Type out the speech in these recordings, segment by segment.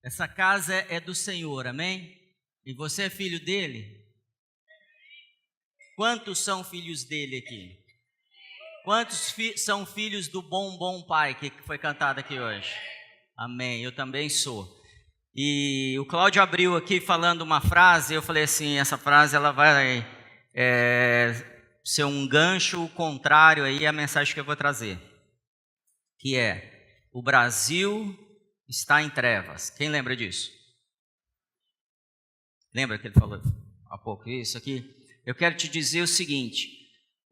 Essa casa é do Senhor, amém? E você é filho dele? Quantos são filhos dele aqui? Quantos são filhos do bom pai que foi cantado aqui hoje? Amém, eu também sou. E o Cláudio abriu aqui falando uma frase, eu falei assim, essa frase ela vai ser um gancho contrário aí à mensagem que eu vou trazer. Que é, o Brasil está em trevas. Quem lembra disso? Lembra que ele falou há pouco isso aqui? Eu quero te dizer o seguinte,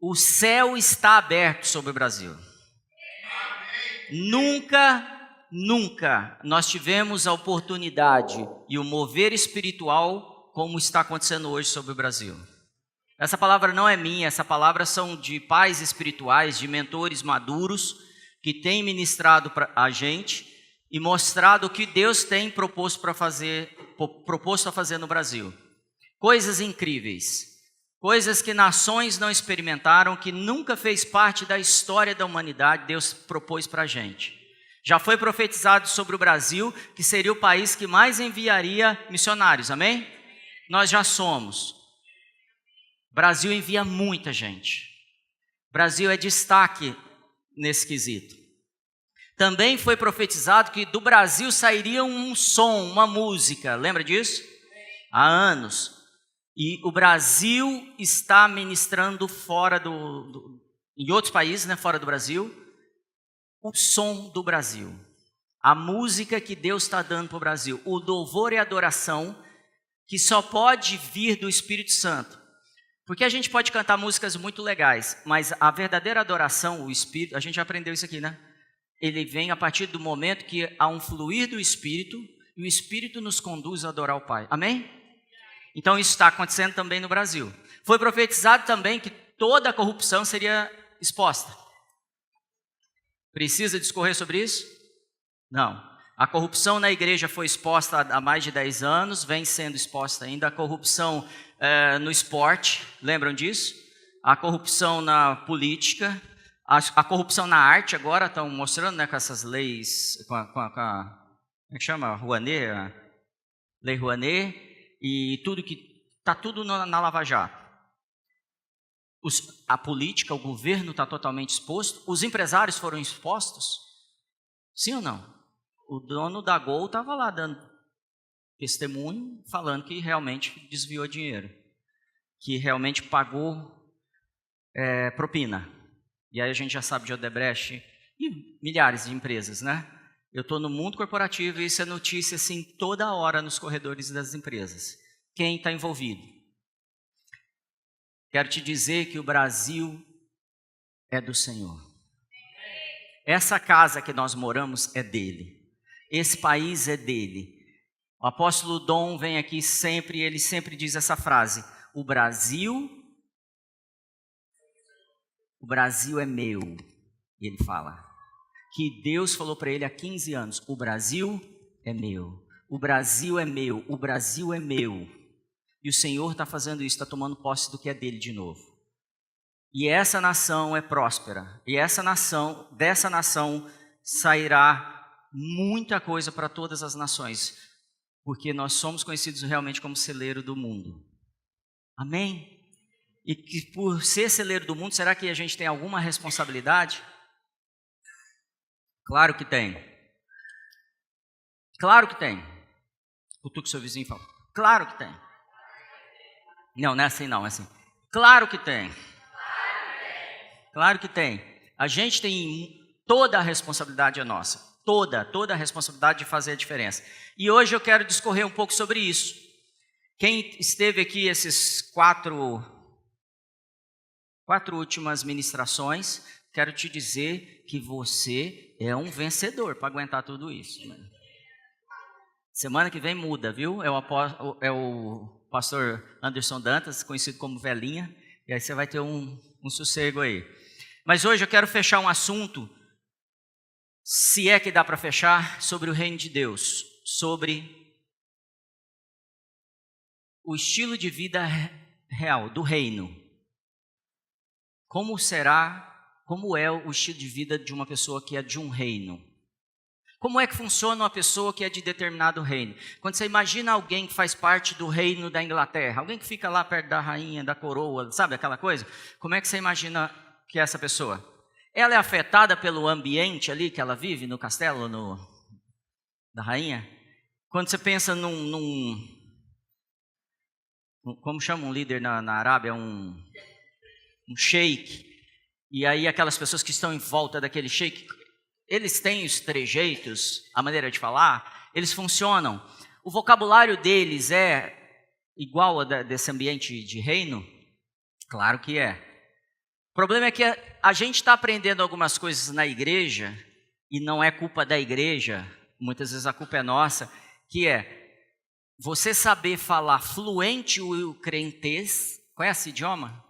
o céu está aberto sobre o Brasil. Nunca nós tivemos a oportunidade e o mover espiritual como está acontecendo hoje sobre o Brasil. Essa palavra não é minha, essa palavra são de pais espirituais, de mentores maduros que têm ministrado para a gente e mostrado o que Deus tem proposto a fazer no Brasil. Coisas incríveis. Coisas que nações não experimentaram, que nunca fez parte da história da humanidade, Deus propôs para a gente. Já foi profetizado sobre o Brasil, que seria o país que mais enviaria missionários, amém? Nós já somos. O Brasil envia muita gente. O Brasil é destaque nesse quesito. Também foi profetizado que do Brasil sairia um som, uma música, lembra disso? Há anos. E o Brasil está ministrando fora em outros países, né, fora do Brasil, o som do Brasil. A música que Deus está dando para o Brasil. O louvor e adoração que só pode vir do Espírito Santo. Porque a gente pode cantar músicas muito legais, mas a verdadeira adoração, o Espírito, a gente já aprendeu isso aqui, né? Ele vem a partir do momento que há um fluir do Espírito e o Espírito nos conduz a adorar o Pai. Amém? Então isso está acontecendo também no Brasil. Foi profetizado também que toda a corrupção seria exposta. Precisa discorrer sobre isso? Não. A corrupção na igreja foi exposta há mais de 10 anos, vem sendo exposta ainda. A corrupção no esporte, lembram disso? A corrupção na política, a corrupção na arte agora, estão mostrando, né, com essas leis, como é que chama? Rouanet, Lei Rouanet. E tudo que está tudo na Lava Jato. A política, o governo está totalmente exposto. Os empresários foram expostos? Sim ou não? O dono da Gol estava lá dando testemunho, falando que realmente desviou dinheiro, que realmente pagou propina. E aí a gente já sabe de Odebrecht e milhares de empresas, né? Eu estou no mundo corporativo e isso é notícia assim toda hora nos corredores das empresas. Quem está envolvido? Quero te dizer que o Brasil é do Senhor. Essa casa que nós moramos é dele. Esse país é dele. O apóstolo Dom vem aqui sempre e ele sempre diz essa frase: o Brasil é meu. E ele fala que Deus falou para ele há 15 anos, o Brasil é meu, o Brasil é meu, o Brasil é meu. E o Senhor está fazendo isso, está tomando posse do que é dele de novo. E essa nação é próspera, e dessa nação sairá muita coisa para todas as nações, porque nós somos conhecidos realmente como celeiro do mundo. Amém? E que por ser celeiro do mundo, será que a gente tem alguma responsabilidade? Claro que tem. Claro que tem. Cutuca o seu vizinho e fala, claro que tem. Não é assim não, é assim. Claro que tem. Claro que tem. A gente tem toda a responsabilidade é nossa. Toda a responsabilidade de fazer a diferença. E hoje eu quero discorrer um pouco sobre isso. Quem esteve aqui esses quatro últimas ministrações, quero te dizer que você é um vencedor para aguentar tudo isso. Semana que vem muda, viu? É o pastor Anderson Dantas, conhecido como Velhinha, e aí você vai ter um sossego aí. Mas hoje eu quero fechar um assunto, se é que dá para fechar, sobre o reino de Deus, sobre o estilo de vida real, do reino. Como é o estilo de vida de uma pessoa que é de um reino? Como é que funciona uma pessoa que é de determinado reino? Quando você imagina alguém que faz parte do reino da Inglaterra, alguém que fica lá perto da rainha, da coroa, sabe aquela coisa? Como é que você imagina que é essa pessoa? Ela é afetada pelo ambiente ali que ela vive, no castelo da rainha? Quando você pensa como chama um líder na Arábia? Um sheik. E aí aquelas pessoas que estão em volta daquele sheik, eles têm os trejeitos, a maneira de falar, eles funcionam. O vocabulário deles é igual a desse ambiente de reino? Claro que é. O problema é que a gente está aprendendo algumas coisas na igreja, e não é culpa da igreja, muitas vezes a culpa é nossa, que é você saber falar fluente o crentez. Conhece esse idioma?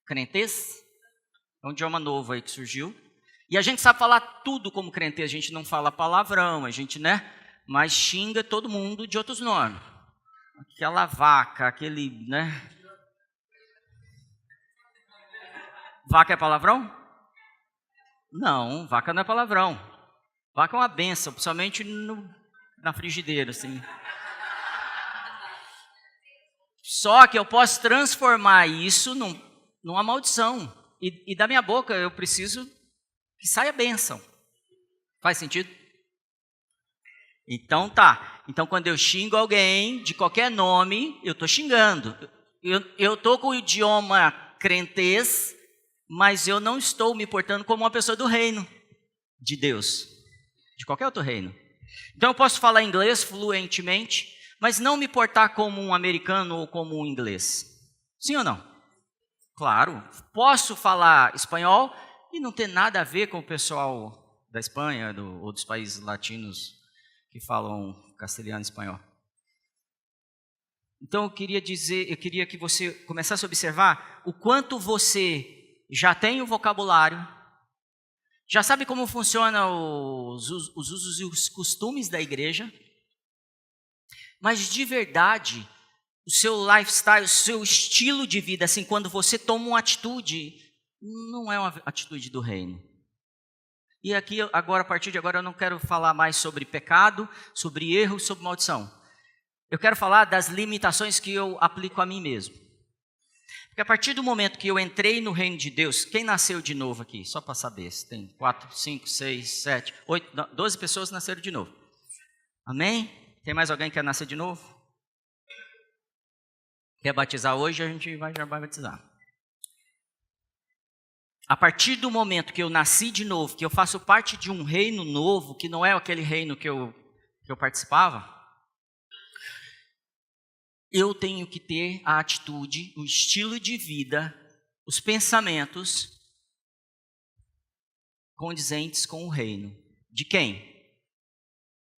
Crentez? É um idioma novo aí que surgiu. E a gente sabe falar tudo como crentez, a gente não fala palavrão, a gente, mas xinga todo mundo de outros nomes. Aquela vaca, aquele, Vaca é palavrão? Não, vaca não é palavrão. Vaca é uma benção, principalmente na frigideira, assim. Só que eu posso transformar isso numa maldição. E da minha boca eu preciso que saia bênção. Faz sentido? Então tá. Então quando eu xingo alguém de qualquer nome, eu estou xingando. Eu estou com o idioma crentez, mas eu não estou me portando como uma pessoa do reino de Deus, de qualquer outro reino. Então eu posso falar inglês fluentemente, mas não me portar como um americano ou como um inglês. Sim ou não? Claro. Posso falar espanhol e não ter nada a ver com o pessoal da Espanha ou dos países latinos que falam castelhano e espanhol. Então eu queria que você começasse a observar o quanto você já tem o vocabulário, já sabe como funcionam os usos e os costumes da igreja, mas de verdade, o seu lifestyle, o seu estilo de vida, assim, quando você toma uma atitude, não é uma atitude do reino. E aqui, agora, a partir de agora, eu não quero falar mais sobre pecado, sobre erro, sobre maldição. Eu quero falar das limitações que eu aplico a mim mesmo. Porque a partir do momento que eu entrei no reino de Deus, quem nasceu de novo aqui? Só para saber, se tem 4, 5, 6, 7, 8, 12 pessoas nasceram de novo. Amém? Tem mais alguém que quer nascer de novo? Quer batizar hoje? A gente já vai batizar. A partir do momento que eu nasci de novo, que eu faço parte de um reino novo, que não é aquele reino que eu participava, eu tenho que ter a atitude, o estilo de vida, os pensamentos condizentes com o reino. De quem?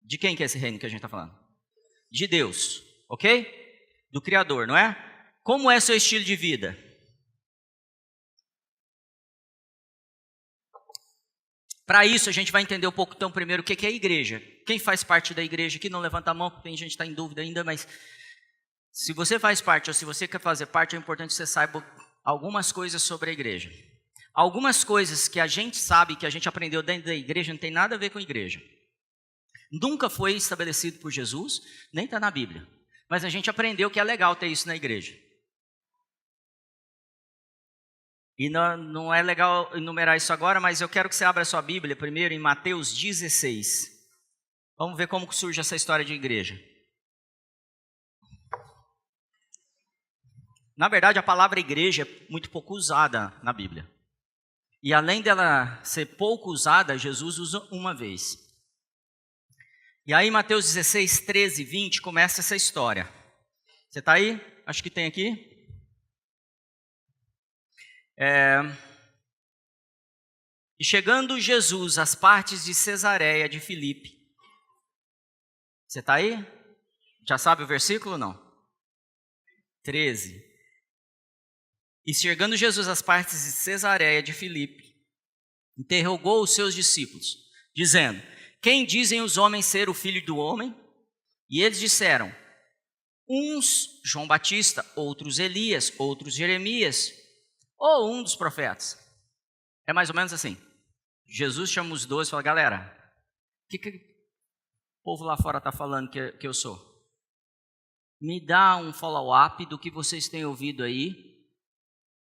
De quem que é esse reino que a gente está falando? De Deus, ok? Do Criador, não é? Como é seu estilo de vida? Para isso, a gente vai entender um pouco, então, primeiro, o que é a igreja. Quem faz parte da igreja aqui, não levanta a mão, porque tem gente que está em dúvida ainda, mas se você faz parte ou se você quer fazer parte, é importante que você saiba algumas coisas sobre a igreja. Algumas coisas que a gente sabe, que a gente aprendeu dentro da igreja, não tem nada a ver com a igreja. Nunca foi estabelecido por Jesus, nem está na Bíblia. Mas a gente aprendeu que é legal ter isso na igreja. E não é legal enumerar isso agora, mas eu quero que você abra a sua Bíblia primeiro em Mateus 16. Vamos ver como surge essa história de igreja. Na verdade, a palavra igreja é muito pouco usada na Bíblia. E além dela ser pouco usada, Jesus usa uma vez. E aí, Mateus 16, 13, 20, começa essa história. Você está aí? Acho que tem aqui. E chegando Jesus às partes de Cesareia de Filipe. Você está aí? Já sabe o versículo ou não? 13. E chegando Jesus às partes de Cesareia de Filipe, interrogou os seus discípulos, dizendo: quem dizem os homens ser o filho do homem? E eles disseram: uns João Batista, outros Elias, outros Jeremias, ou um dos profetas. É mais ou menos assim. Jesus chama os 12 e fala: galera, que o povo lá fora está falando que eu sou? Me dá um follow-up do que vocês têm ouvido aí,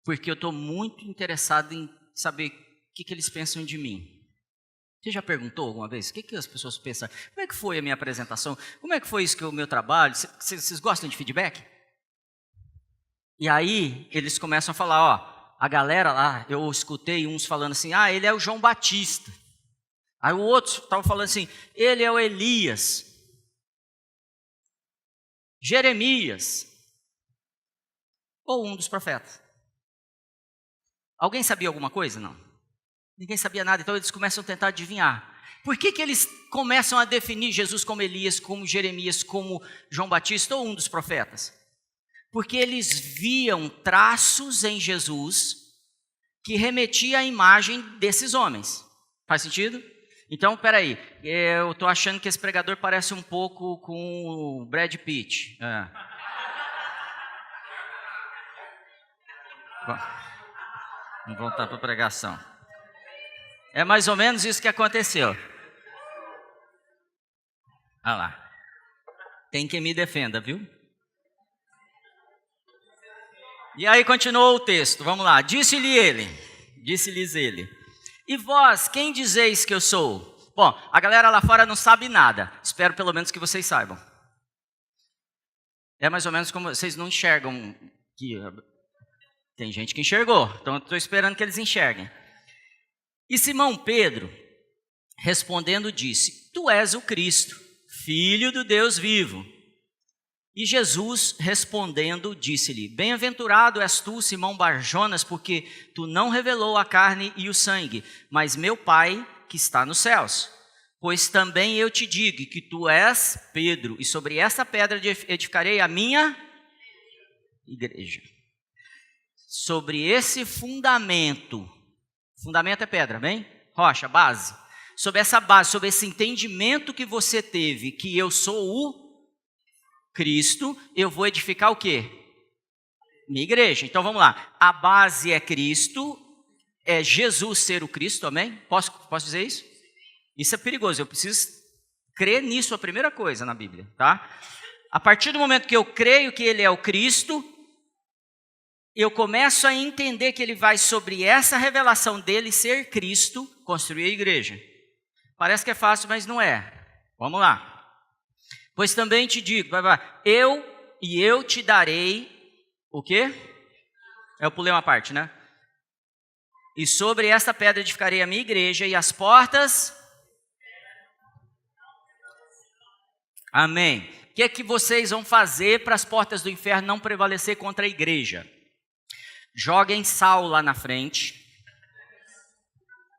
porque eu estou muito interessado em saber o que eles pensam de mim. Você já perguntou alguma vez? O que as pessoas pensam? Como é que foi a minha apresentação? Como é que foi isso que é o meu trabalho? Vocês gostam de feedback? E aí eles começam a falar, ó, a galera lá, eu escutei uns falando assim, ele é o João Batista. Aí o outro estava falando assim, ele é o Elias, Jeremias, ou um dos profetas. Alguém sabia alguma coisa? Não. Ninguém sabia nada, então eles começam a tentar adivinhar. Por que eles começam a definir Jesus como Elias, como Jeremias, como João Batista ou um dos profetas? Porque eles viam traços em Jesus que remetia à imagem desses homens. Faz sentido? Então, peraí, eu estou achando que esse pregador parece um pouco com o Brad Pitt. Bom, vamos voltar para a pregação. É mais ou menos isso que aconteceu. Olha lá. Tem quem me defenda, viu? E aí continuou o texto, vamos lá. Disse-lhes ele, e vós, quem dizeis que eu sou? Bom, a galera lá fora não sabe nada, espero pelo menos que vocês saibam. É mais ou menos como vocês não enxergam, que tem gente que enxergou, então eu estou esperando que eles enxerguem. E Simão Pedro, respondendo, disse, tu és o Cristo, Filho do Deus vivo. E Jesus, respondendo, disse-lhe, bem-aventurado és tu, Simão Barjonas, porque tu não revelou a carne e o sangue, mas meu Pai que está nos céus. Pois também eu te digo que tu és Pedro, e sobre esta pedra edificarei a minha igreja. Sobre esse fundamento é pedra, bem? Rocha, base. Sobre essa base, sobre esse entendimento que você teve, que eu sou o Cristo, eu vou edificar o quê? Minha igreja. Então vamos lá. A base é Cristo, é Jesus ser o Cristo, amém? Posso dizer isso? Isso é perigoso, eu preciso crer nisso, a primeira coisa na Bíblia, tá? A partir do momento que eu creio que Ele é o Cristo, eu começo a entender que Ele vai, sobre essa revelação dele ser Cristo, construir a igreja. Parece que é fácil, mas não é. Vamos lá. Pois também te digo, eu te darei, o quê? Eu pulei uma parte, né? E sobre esta pedra edificarei a minha igreja, e as portas... Amém. O que é que vocês vão fazer para as portas do inferno não prevalecer contra a igreja? Joguem sal lá na frente.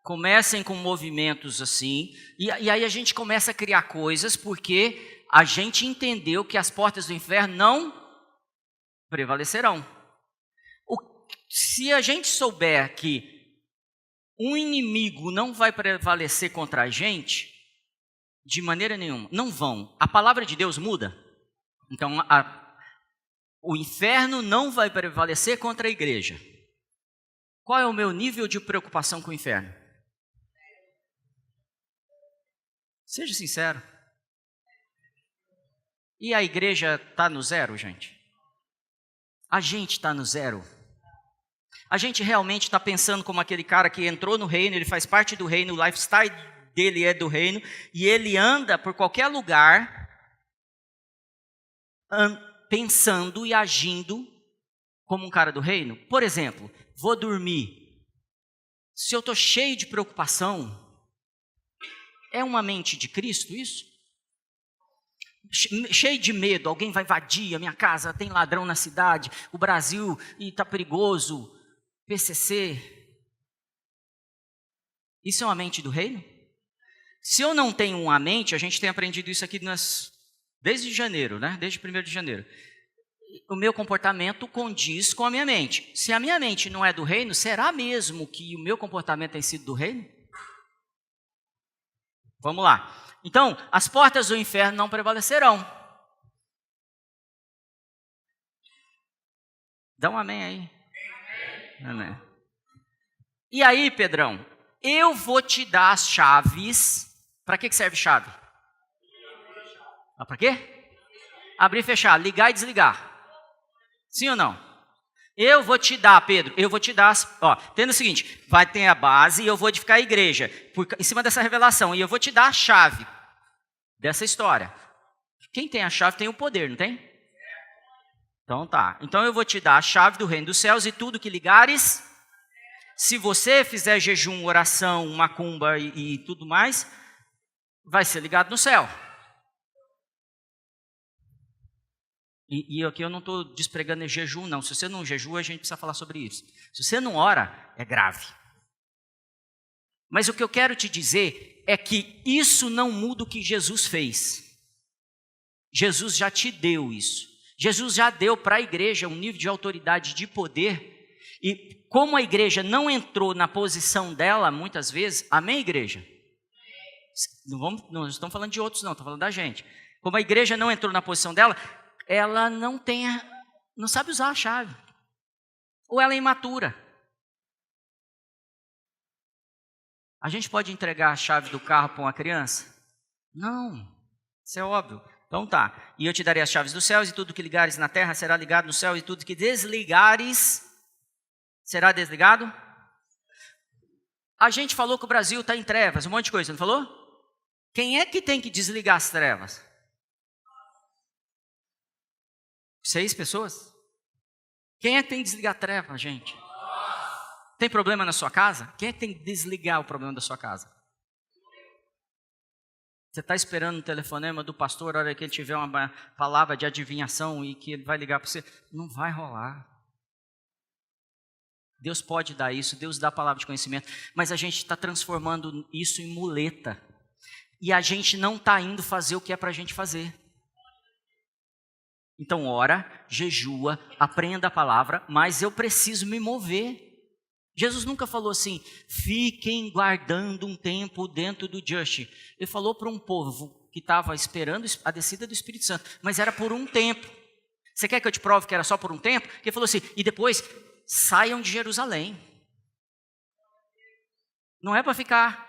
Comecem com movimentos assim. E aí a gente começa a criar coisas, porque a gente entendeu que as portas do inferno não prevalecerão. Se a gente souber que um inimigo não vai prevalecer contra a gente, de maneira nenhuma, não vão. A palavra de Deus muda. Então, o inferno não vai prevalecer contra a igreja. Qual é o meu nível de preocupação com o inferno? Seja sincero. E a igreja está no zero, gente? A gente está no zero. A gente realmente está pensando como aquele cara que entrou no reino, ele faz parte do reino, o lifestyle dele é do reino, e ele anda por qualquer lugar, pensando e agindo como um cara do reino. Por exemplo, vou dormir. Se eu estou cheio de preocupação, é uma mente de Cristo isso? Cheio de medo, alguém vai invadir a minha casa, tem ladrão na cidade, o Brasil está perigoso, PCC. Isso é uma mente do reino? Se eu não tenho uma mente, a gente tem aprendido isso aqui desde janeiro, né? Desde 1º de janeiro. O meu comportamento condiz com a minha mente. Se a minha mente não é do reino, será mesmo que o meu comportamento tem sido do reino? Vamos lá. Então, as portas do inferno não prevalecerão. Dá um amém aí. Amém. E aí, Pedrão, eu vou te dar as chaves Para que serve chave? Para quê? Abrir e fechar, ligar e desligar. Sim ou não? Eu vou te dar, Pedro, eu vou te dar, entenda o seguinte, vai ter a base e eu vou edificar a igreja, em cima dessa revelação, e eu vou te dar a chave dessa história. Quem tem a chave tem o poder, não tem? Então tá, então eu vou te dar a chave do reino dos céus e tudo que ligares, se você fizer jejum, oração, macumba e tudo mais, vai ser ligado no céu. E aqui eu não estou despregando jejum, não. Se você não jejua, a gente precisa falar sobre isso. Se você não ora, é grave. Mas o que eu quero te dizer é que isso não muda o que Jesus fez. Jesus já te deu isso. Jesus já deu para a igreja um nível de autoridade, de poder. E como a igreja não entrou na posição dela, muitas vezes, amém, igreja? Não estamos falando de outros, não, estamos falando da gente. Como a igreja não entrou na posição dela, ela não sabe usar a chave. Ou ela é imatura. A gente pode entregar a chave do carro para uma criança? Não, isso é óbvio. Então tá, e eu te darei as chaves dos céus, e tudo que ligares na terra será ligado no céu, e tudo que desligares será desligado. A gente falou que o Brasil está em trevas, um monte de coisa, não falou? Quem é que tem que desligar as trevas? 6 pessoas? Quem é que tem que desligar a treva, gente? Tem problema na sua casa? Quem é que tem que desligar o problema da sua casa? Você está esperando um telefonema do pastor, a hora que ele tiver uma palavra de adivinhação e que ele vai ligar para você? Não vai rolar. Deus pode dar isso, Deus dá a palavra de conhecimento, mas a gente está transformando isso em muleta. E a gente não está indo fazer o que é para a gente fazer. Então ora, jejua, aprenda a palavra, mas eu preciso me mover. Jesus nunca falou assim, fiquem guardando um tempo dentro do Just. Ele falou para um povo que estava esperando a descida do Espírito Santo, mas era por um tempo. Você quer que eu te prove que era só por um tempo? Ele falou assim, e depois saiam de Jerusalém. Não é para ficar.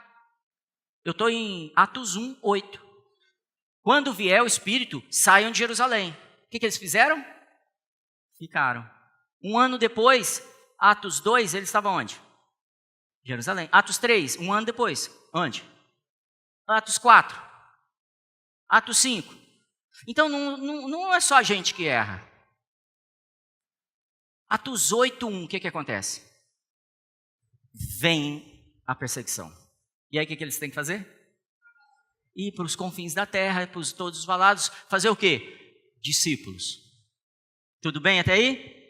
Eu estou em Atos 1, 8. Quando vier o Espírito, saiam de Jerusalém. O que eles fizeram? Ficaram. Um ano depois, Atos 2, eles estavam onde? Jerusalém. Atos 3, um ano depois, onde? Atos 4. Atos 5. Então não é só a gente que erra. Atos 8, 1, o que acontece? Vem a perseguição. E aí o que eles têm que fazer? Ir para os confins da terra, para todos os valados, fazer o quê? Discípulos. Tudo bem até aí?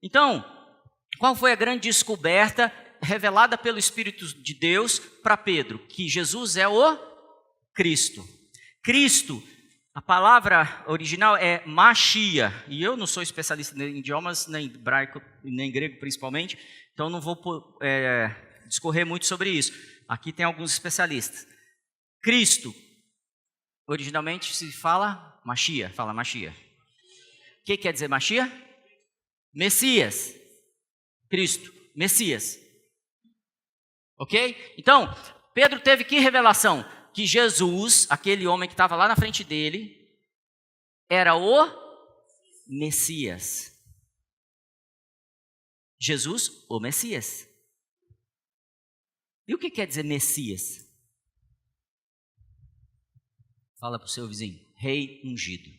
Então, qual foi a grande descoberta revelada pelo Espírito de Deus para Pedro? Que Jesus é o Cristo. Cristo, a palavra original é Machia. E eu não sou especialista em idiomas, nem hebraico, nem grego principalmente, então não vou discorrer muito sobre isso. Aqui tem alguns especialistas. Cristo, originalmente se fala Machia, fala Machia. O que quer dizer Machia? Messias. Cristo, Messias. Ok? Então, Pedro teve que revelação? Que Jesus, aquele homem que estava lá na frente dele, era o Messias. Jesus, o Messias. E o que quer dizer Messias? Fala para o seu vizinho, rei ungido.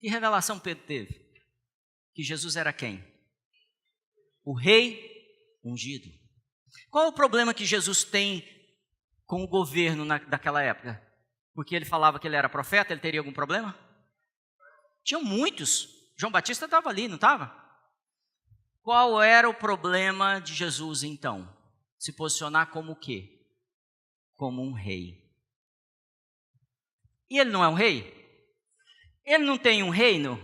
Que revelação Pedro teve? Que Jesus era quem? O rei ungido. Qual o problema que Jesus tem com o governo daquela época? Porque ele falava que ele era profeta, ele teria algum problema? Tinham muitos. João Batista estava ali, não estava? Qual era o problema de Jesus então? Se posicionar como o quê? Como um rei. E ele não é um rei? Ele não tem um reino?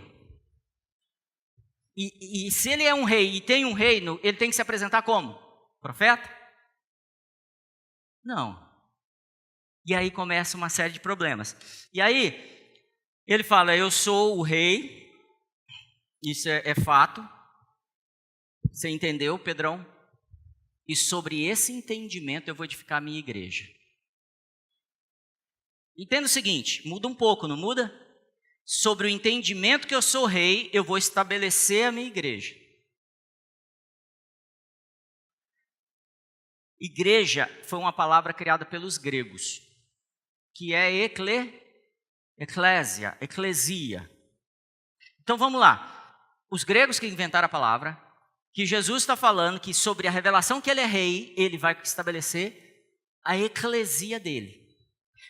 E se ele é um rei e tem um reino, ele tem que se apresentar como? Profeta? Não. E aí começa uma série de problemas. E aí, ele fala, eu sou o rei, isso é fato. Você entendeu, Pedrão? e sobre esse entendimento eu vou edificar a minha igreja. Entenda o seguinte, muda um pouco, não muda? Sobre o entendimento que eu sou rei, eu vou estabelecer a minha igreja. Igreja foi uma palavra criada pelos gregos, que é eclésia, eclesia. Então vamos lá. Os gregos que inventaram a palavra, que Jesus está falando que sobre a revelação que ele é rei, ele vai estabelecer a eclesia dele.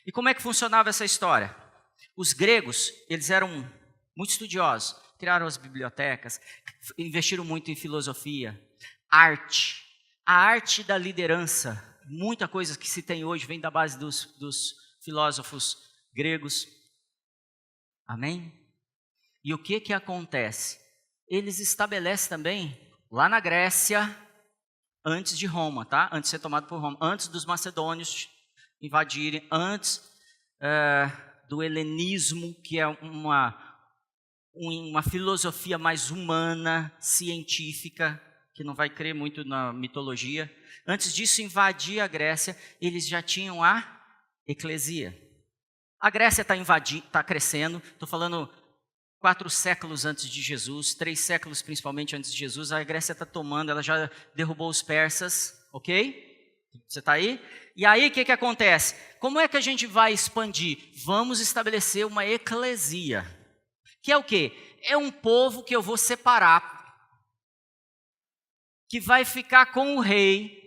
E como é que funcionava essa história? Os gregos, eles eram muito estudiosos, criaram as bibliotecas, investiram muito em filosofia, arte. A arte da liderança, muita coisa que se tem hoje vem da base dos filósofos gregos. Amém? E o que acontece? Eles estabelecem também, lá na Grécia, antes de Roma, tá? Antes de ser tomado por Roma, antes dos macedônios invadirem, antes do helenismo, que é uma filosofia mais humana, científica, que não vai crer muito na mitologia. Antes disso invadir a Grécia, eles já tinham a eclesia. A Grécia está crescendo, estou falando 4 séculos antes de Jesus, 3 séculos principalmente antes de Jesus, a Grécia está tomando, ela já derrubou os persas, ok? Você está aí? E aí o que acontece? Como é que a gente vai expandir? Vamos estabelecer uma eclesia, que é o quê? É um povo que eu vou separar, que vai ficar com o rei,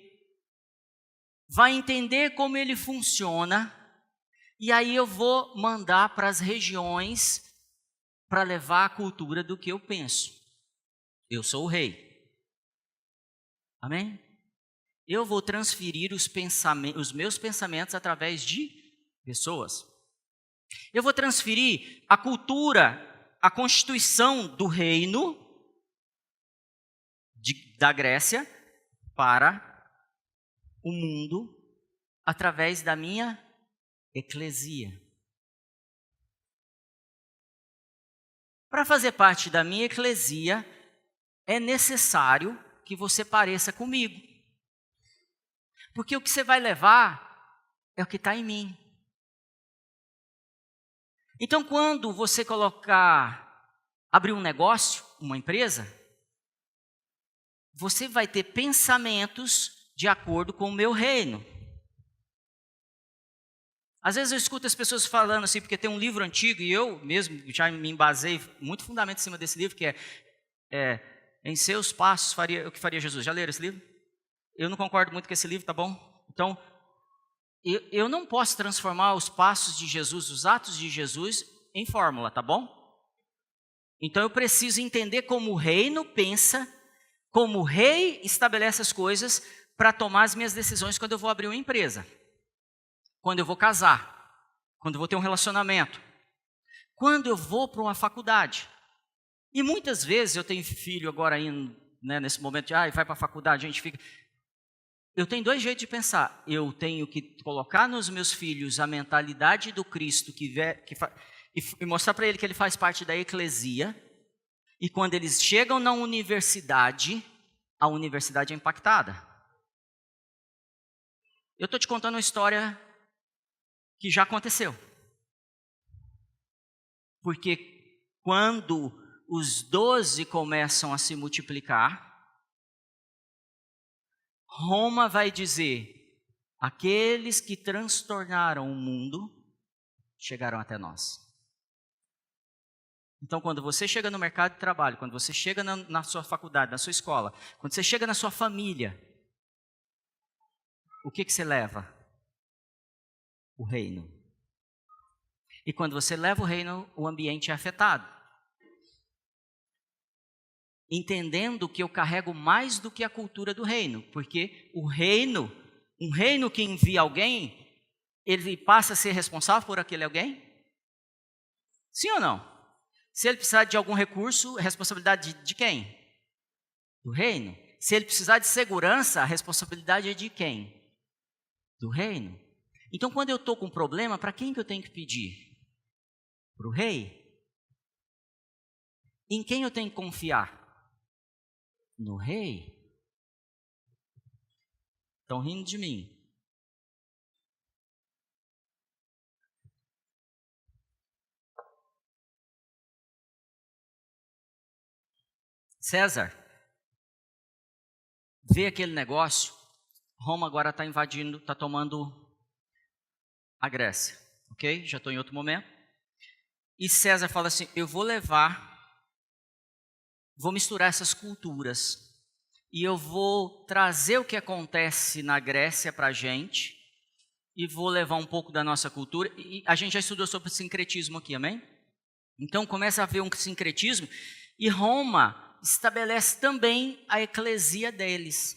vai entender como ele funciona, e aí eu vou mandar para as regiões para levar a cultura do que eu penso. Eu sou o rei. Amém? Eu vou transferir os meus pensamentos através de pessoas. Eu vou transferir a cultura, a constituição do reino da Grécia para o mundo através da minha eclesia. Para fazer parte da minha eclesia, é necessário que você pareça comigo. Porque o que você vai levar é o que está em mim. Então, quando você abrir um negócio, uma empresa, você vai ter pensamentos de acordo com o meu reino. Às vezes eu escuto as pessoas falando assim, porque tem um livro antigo, e eu mesmo já me embasei muito fundamento em cima desse livro, que é Em Seus Passos o que faria Jesus. Já leram esse livro? Eu não concordo muito com esse livro, tá bom? Então, eu não posso transformar os passos de Jesus, os atos de Jesus, em fórmula, tá bom? Então eu preciso entender como o reino pensa, como o rei estabelece as coisas para tomar as minhas decisões quando eu vou abrir uma empresa, quando eu vou casar, quando eu vou ter um relacionamento, quando eu vou para uma faculdade. E muitas vezes eu tenho filho agora indo, né, nesse momento de vai para a faculdade, a gente fica... Eu tenho 2 jeitos de pensar. Eu tenho que colocar nos meus filhos a mentalidade do Cristo e mostrar para ele que ele faz parte da eclesia. E quando eles chegam na universidade, a universidade é impactada. Eu estou te contando uma história que já aconteceu. Porque quando os 12 começam a se multiplicar, Roma vai dizer: aqueles que transtornaram o mundo chegaram até nós. Então, quando você chega no mercado de trabalho, quando você chega na sua faculdade, na sua escola, quando você chega na sua família, o que você leva? O reino. E quando você leva o reino, o ambiente é afetado. Entendendo que eu carrego mais do que a cultura do reino, porque um reino que envia alguém, ele passa a ser responsável por aquele alguém? Sim ou não? Se ele precisar de algum recurso, a responsabilidade de quem? Do reino. Se ele precisar de segurança, a responsabilidade é de quem? Do reino. Então, quando eu estou com um problema, para quem que eu tenho que pedir? Para o rei? Em quem eu tenho que confiar? No rei. Estão rindo de mim. César, vê aquele negócio, Roma agora está invadindo, está tomando a Grécia, ok? Já estou em outro momento. E César fala assim, eu vou misturar essas culturas, e eu vou trazer o que acontece na Grécia para a gente, e vou levar um pouco da nossa cultura, e a gente já estudou sobre sincretismo aqui, amém? Então começa a haver um sincretismo, e Roma estabelece também a eclesia deles.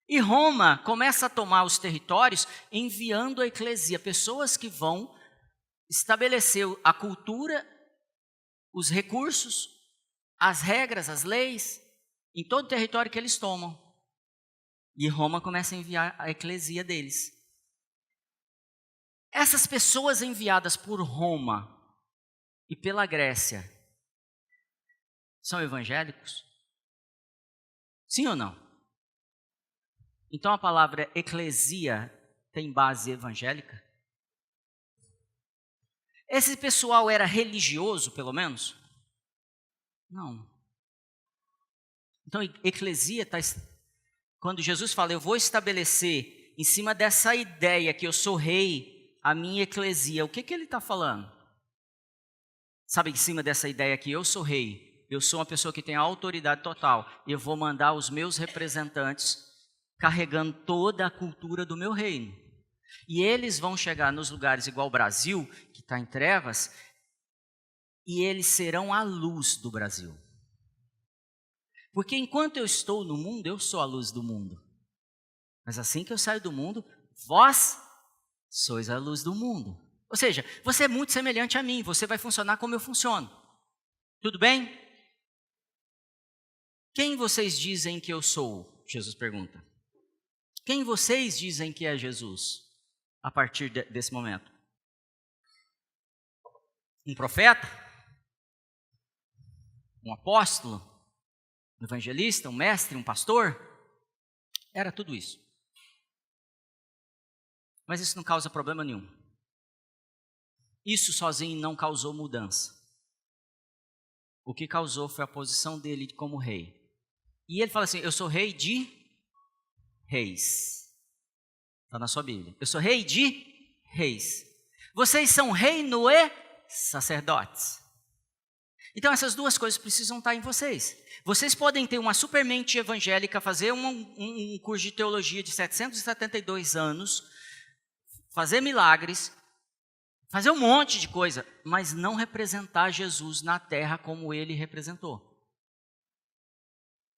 E Roma começa a tomar os territórios enviando a eclesia, pessoas que vão estabelecer a cultura, os recursos, as regras, as leis, em todo o território que eles tomam. E Roma começa a enviar a eclesia deles. Essas pessoas enviadas por Roma e pela Grécia são evangélicos? Sim ou não? Então a palavra eclesia tem base evangélica? Esse pessoal era religioso, pelo menos? Não. Então eclesia está... Quando Jesus fala, eu vou estabelecer em cima dessa ideia que eu sou rei, a minha eclesia, o que ele está falando? Sabe, em cima dessa ideia que eu sou rei, eu sou uma pessoa que tem a autoridade total, eu vou mandar os meus representantes carregando toda a cultura do meu reino. E eles vão chegar nos lugares igual o Brasil, que está em trevas, e eles serão a luz do Brasil. Porque enquanto eu estou no mundo, eu sou a luz do mundo. Mas assim que eu saio do mundo, vós sois a luz do mundo. Ou seja, você é muito semelhante a mim, você vai funcionar como eu funciono. Tudo bem? Quem vocês dizem que eu sou? Jesus pergunta. Quem vocês dizem que é Jesus a partir desse momento? Um profeta? Um apóstolo? Um evangelista? Um mestre? Um pastor? Era tudo isso. Mas isso não causa problema nenhum. Isso sozinho não causou mudança. O que causou foi a posição dele como rei. E ele fala assim, eu sou rei de reis. Está na sua Bíblia. Eu sou rei de reis. Vocês são reino e sacerdotes. Então essas duas coisas precisam estar em vocês. Vocês podem ter uma supermente evangélica, fazer um curso de teologia de 772 anos, fazer milagres, fazer um monte de coisa, mas não representar Jesus na terra como ele representou.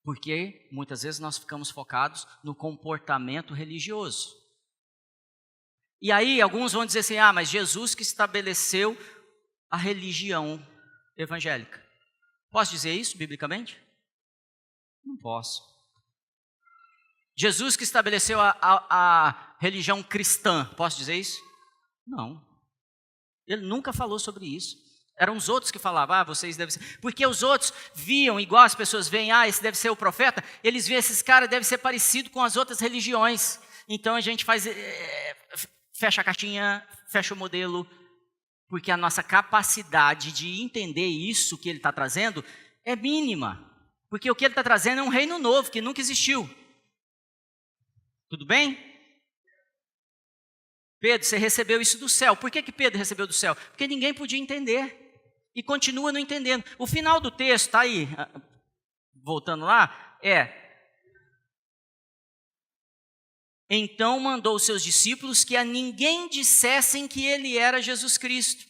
Porque muitas vezes nós ficamos focados no comportamento religioso. E aí alguns vão dizer assim, mas Jesus que estabeleceu a religião evangélica. Posso dizer isso biblicamente? Não posso. Jesus que estabeleceu a religião cristã, posso dizer isso? Não. Ele nunca falou sobre isso. Eram os outros que falavam, vocês devem ser... Porque os outros viam, igual as pessoas veem, esse deve ser o profeta, eles veem esses caras, deve ser parecido com as outras religiões. Então a gente faz, fecha a caixinha, fecha o modelo, porque a nossa capacidade de entender isso que ele está trazendo é mínima. Porque o que ele está trazendo é um reino novo, que nunca existiu. Tudo bem? Pedro, você recebeu isso do céu. Por que Pedro recebeu do céu? Porque ninguém podia entender. E continua não entendendo. O final do texto, está aí, voltando lá, então mandou os seus discípulos que a ninguém dissessem que ele era Jesus Cristo.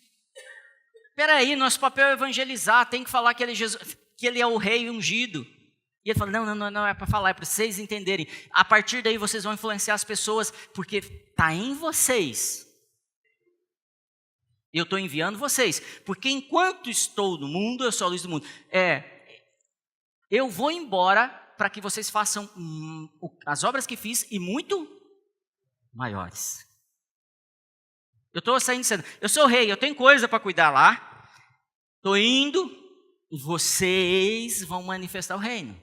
Espera aí, nosso papel é evangelizar, tem que falar que ele é o rei ungido. E ele fala, não é para falar, é para vocês entenderem. A partir daí vocês vão influenciar as pessoas, porque está em vocês. Eu estou enviando vocês, porque enquanto estou no mundo, eu sou a luz do mundo. Eu vou embora para que vocês façam as obras que fiz e muito maiores. Eu estou saindo dizendo, eu sou rei, eu tenho coisa para cuidar lá. Estou indo e vocês vão manifestar o reino.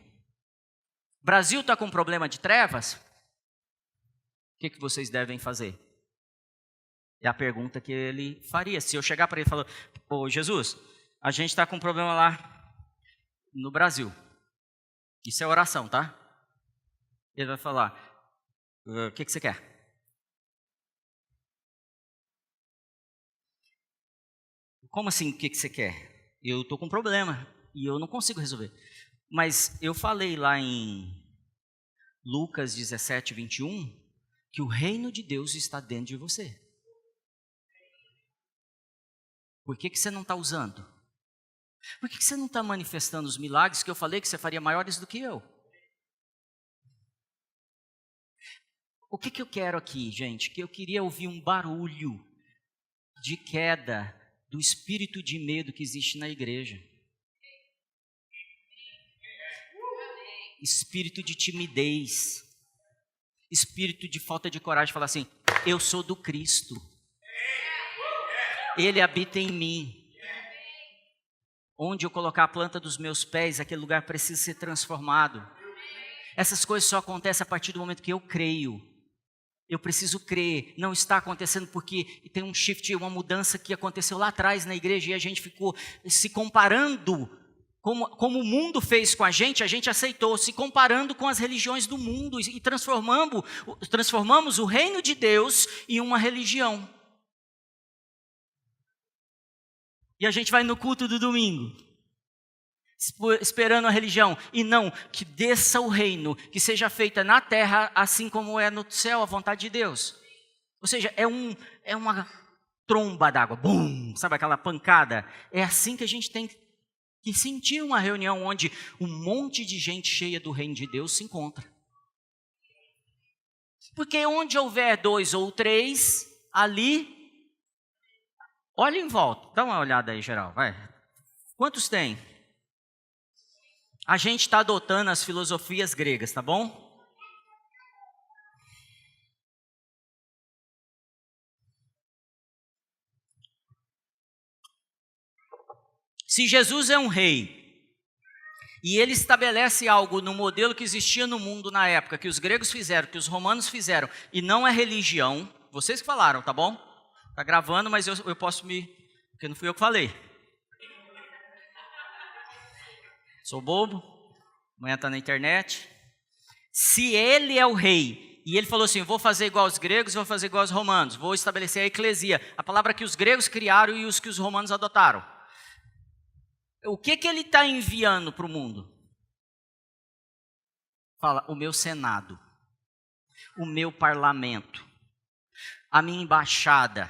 O Brasil está com um problema de trevas? O que vocês devem fazer? É a pergunta que ele faria. Se eu chegar para ele e falar, ô Jesus, a gente está com um problema lá no Brasil. Isso é oração, tá? Ele vai falar, o que você quer? Como assim, o que você quer? Eu estou com um problema e eu não consigo resolver. Mas eu falei lá em Lucas 17, 21, que o reino de Deus está dentro de você. Por que você não está usando? Por que você não está manifestando os milagres que eu falei que você faria maiores do que eu? O que eu quero aqui, gente? Que eu queria ouvir um barulho de queda do espírito de medo que existe na igreja. Espírito de timidez. Espírito de falta de coragem. Falar assim, eu sou do Cristo. Ele habita em mim. Onde eu colocar a planta dos meus pés, aquele lugar precisa ser transformado. Essas coisas só acontecem a partir do momento que eu creio. Eu preciso crer. Não está acontecendo porque tem um shift, uma mudança que aconteceu lá atrás na igreja e a gente ficou se comparando. Como o mundo fez com a gente aceitou, se comparando com as religiões do mundo e transformamos o reino de Deus em uma religião. E a gente vai no culto do domingo, esperando a religião, e não, que desça o reino, que seja feita na terra, assim como é no céu, a vontade de Deus. Ou seja, é uma tromba d'água, bum, sabe aquela pancada? É assim que a gente tem que sentir uma reunião onde um monte de gente cheia do reino de Deus se encontra. Porque onde houver 2 ou 3, ali, olha em volta, dá uma olhada aí, geral, vai. Quantos tem? A gente está adotando as filosofias gregas, tá bom? Se Jesus é um rei, e ele estabelece algo no modelo que existia no mundo na época, que os gregos fizeram, que os romanos fizeram, e não é religião, vocês que falaram, tá bom? Tá gravando, mas eu posso porque não fui eu que falei. Sou bobo, amanhã está na internet. Se ele é o rei, e ele falou assim, vou fazer igual aos gregos, vou fazer igual aos romanos, vou estabelecer a eclesia, a palavra que os gregos criaram e os que os romanos adotaram. O que ele está enviando para o mundo? Fala, o meu senado, o meu parlamento, a minha embaixada,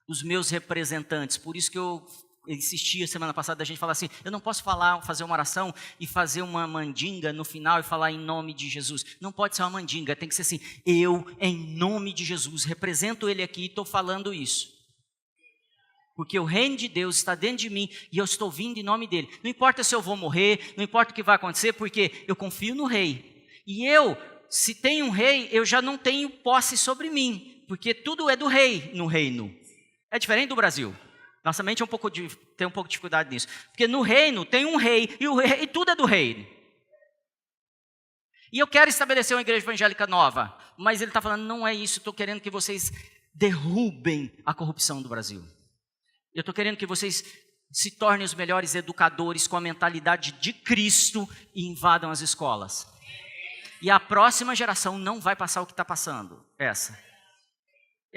os meus representantes. Por isso que eu insistia semana passada da gente falar assim, eu não posso fazer uma oração e fazer uma mandinga no final e falar em nome de Jesus. Não pode ser uma mandinga, tem que ser assim, eu em nome de Jesus, represento ele aqui e estou falando isso. Porque o reino de Deus está dentro de mim e eu estou vindo em nome dele. Não importa se eu vou morrer, não importa o que vai acontecer, porque eu confio no rei. E se tem um rei, eu já não tenho posse sobre mim, porque tudo é do rei no reino. É diferente do Brasil. Nossa mente tem um pouco de dificuldade nisso. Porque no reino tem um rei e tudo é do reino. E eu quero estabelecer uma igreja evangélica nova, mas ele está falando, não é isso, estou querendo que vocês derrubem a corrupção do Brasil. Eu estou querendo que vocês se tornem os melhores educadores com a mentalidade de Cristo e invadam as escolas. E a próxima geração não vai passar o que está passando. É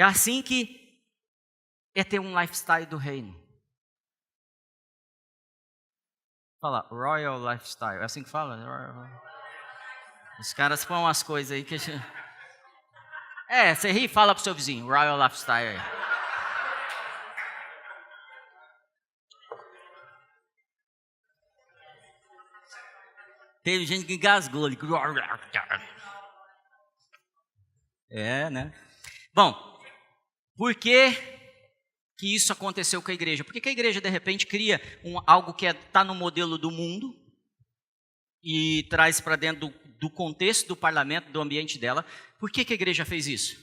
assim que é ter um lifestyle do reino. Fala, Royal Lifestyle. É assim que fala? Os caras põem umas coisas aí que... você ri e fala pro seu vizinho, Royal Lifestyle. Teve gente que engasgou ali. Né? Bom, por que isso aconteceu com a igreja? Por que a igreja, de repente, cria algo que está no modelo do mundo e traz para dentro do contexto do parlamento, do ambiente dela? Por que a igreja fez isso?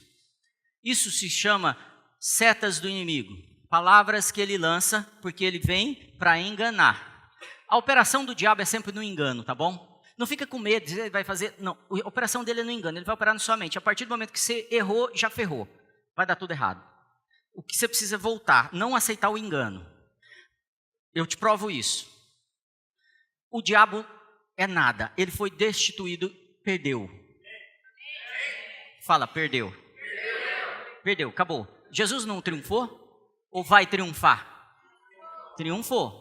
Isso se chama setas do inimigo. Palavras que ele lança porque ele vem para enganar. A operação do diabo é sempre no engano, tá bom? Não fica com medo, ele vai fazer... Não, a operação dele é no engano, ele vai operar na sua mente. A partir do momento que você errou, já ferrou. Vai dar tudo errado. O que você precisa é voltar, não aceitar o engano. Eu te provo isso. O diabo é nada, ele foi destituído, perdeu. Fala, perdeu. Perdeu, acabou. Jesus não triunfou? Ou vai triunfar? Triunfou.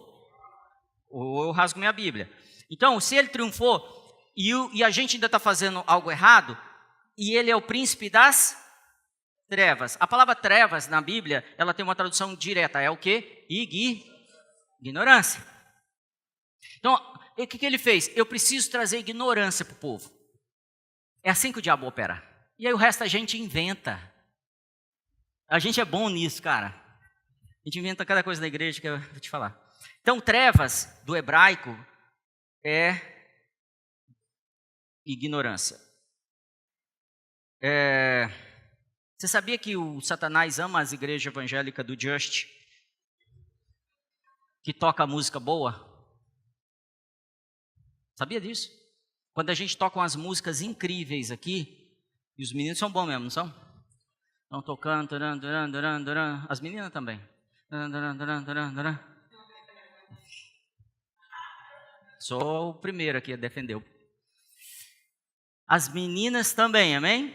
Ou eu rasgo minha Bíblia. Então, se ele triunfou e a gente ainda está fazendo algo errado, e ele é o príncipe das trevas. A palavra trevas na Bíblia, ela tem uma tradução direta. É o quê? Ignorância. Então, o que ele fez? Eu preciso trazer ignorância para o povo. É assim que o diabo opera. E aí o resto a gente inventa. A gente é bom nisso, cara. A gente inventa cada coisa na igreja que eu vou te falar. Então, trevas, do hebraico, é ignorância. Você sabia que o Satanás ama as igrejas evangélicas do Just, que toca música boa? Sabia disso? Quando a gente toca umas músicas incríveis aqui, e os meninos são bons mesmo, não são? Estão tocando, as meninas também. Sou o primeiro aqui a defender. As meninas também, amém?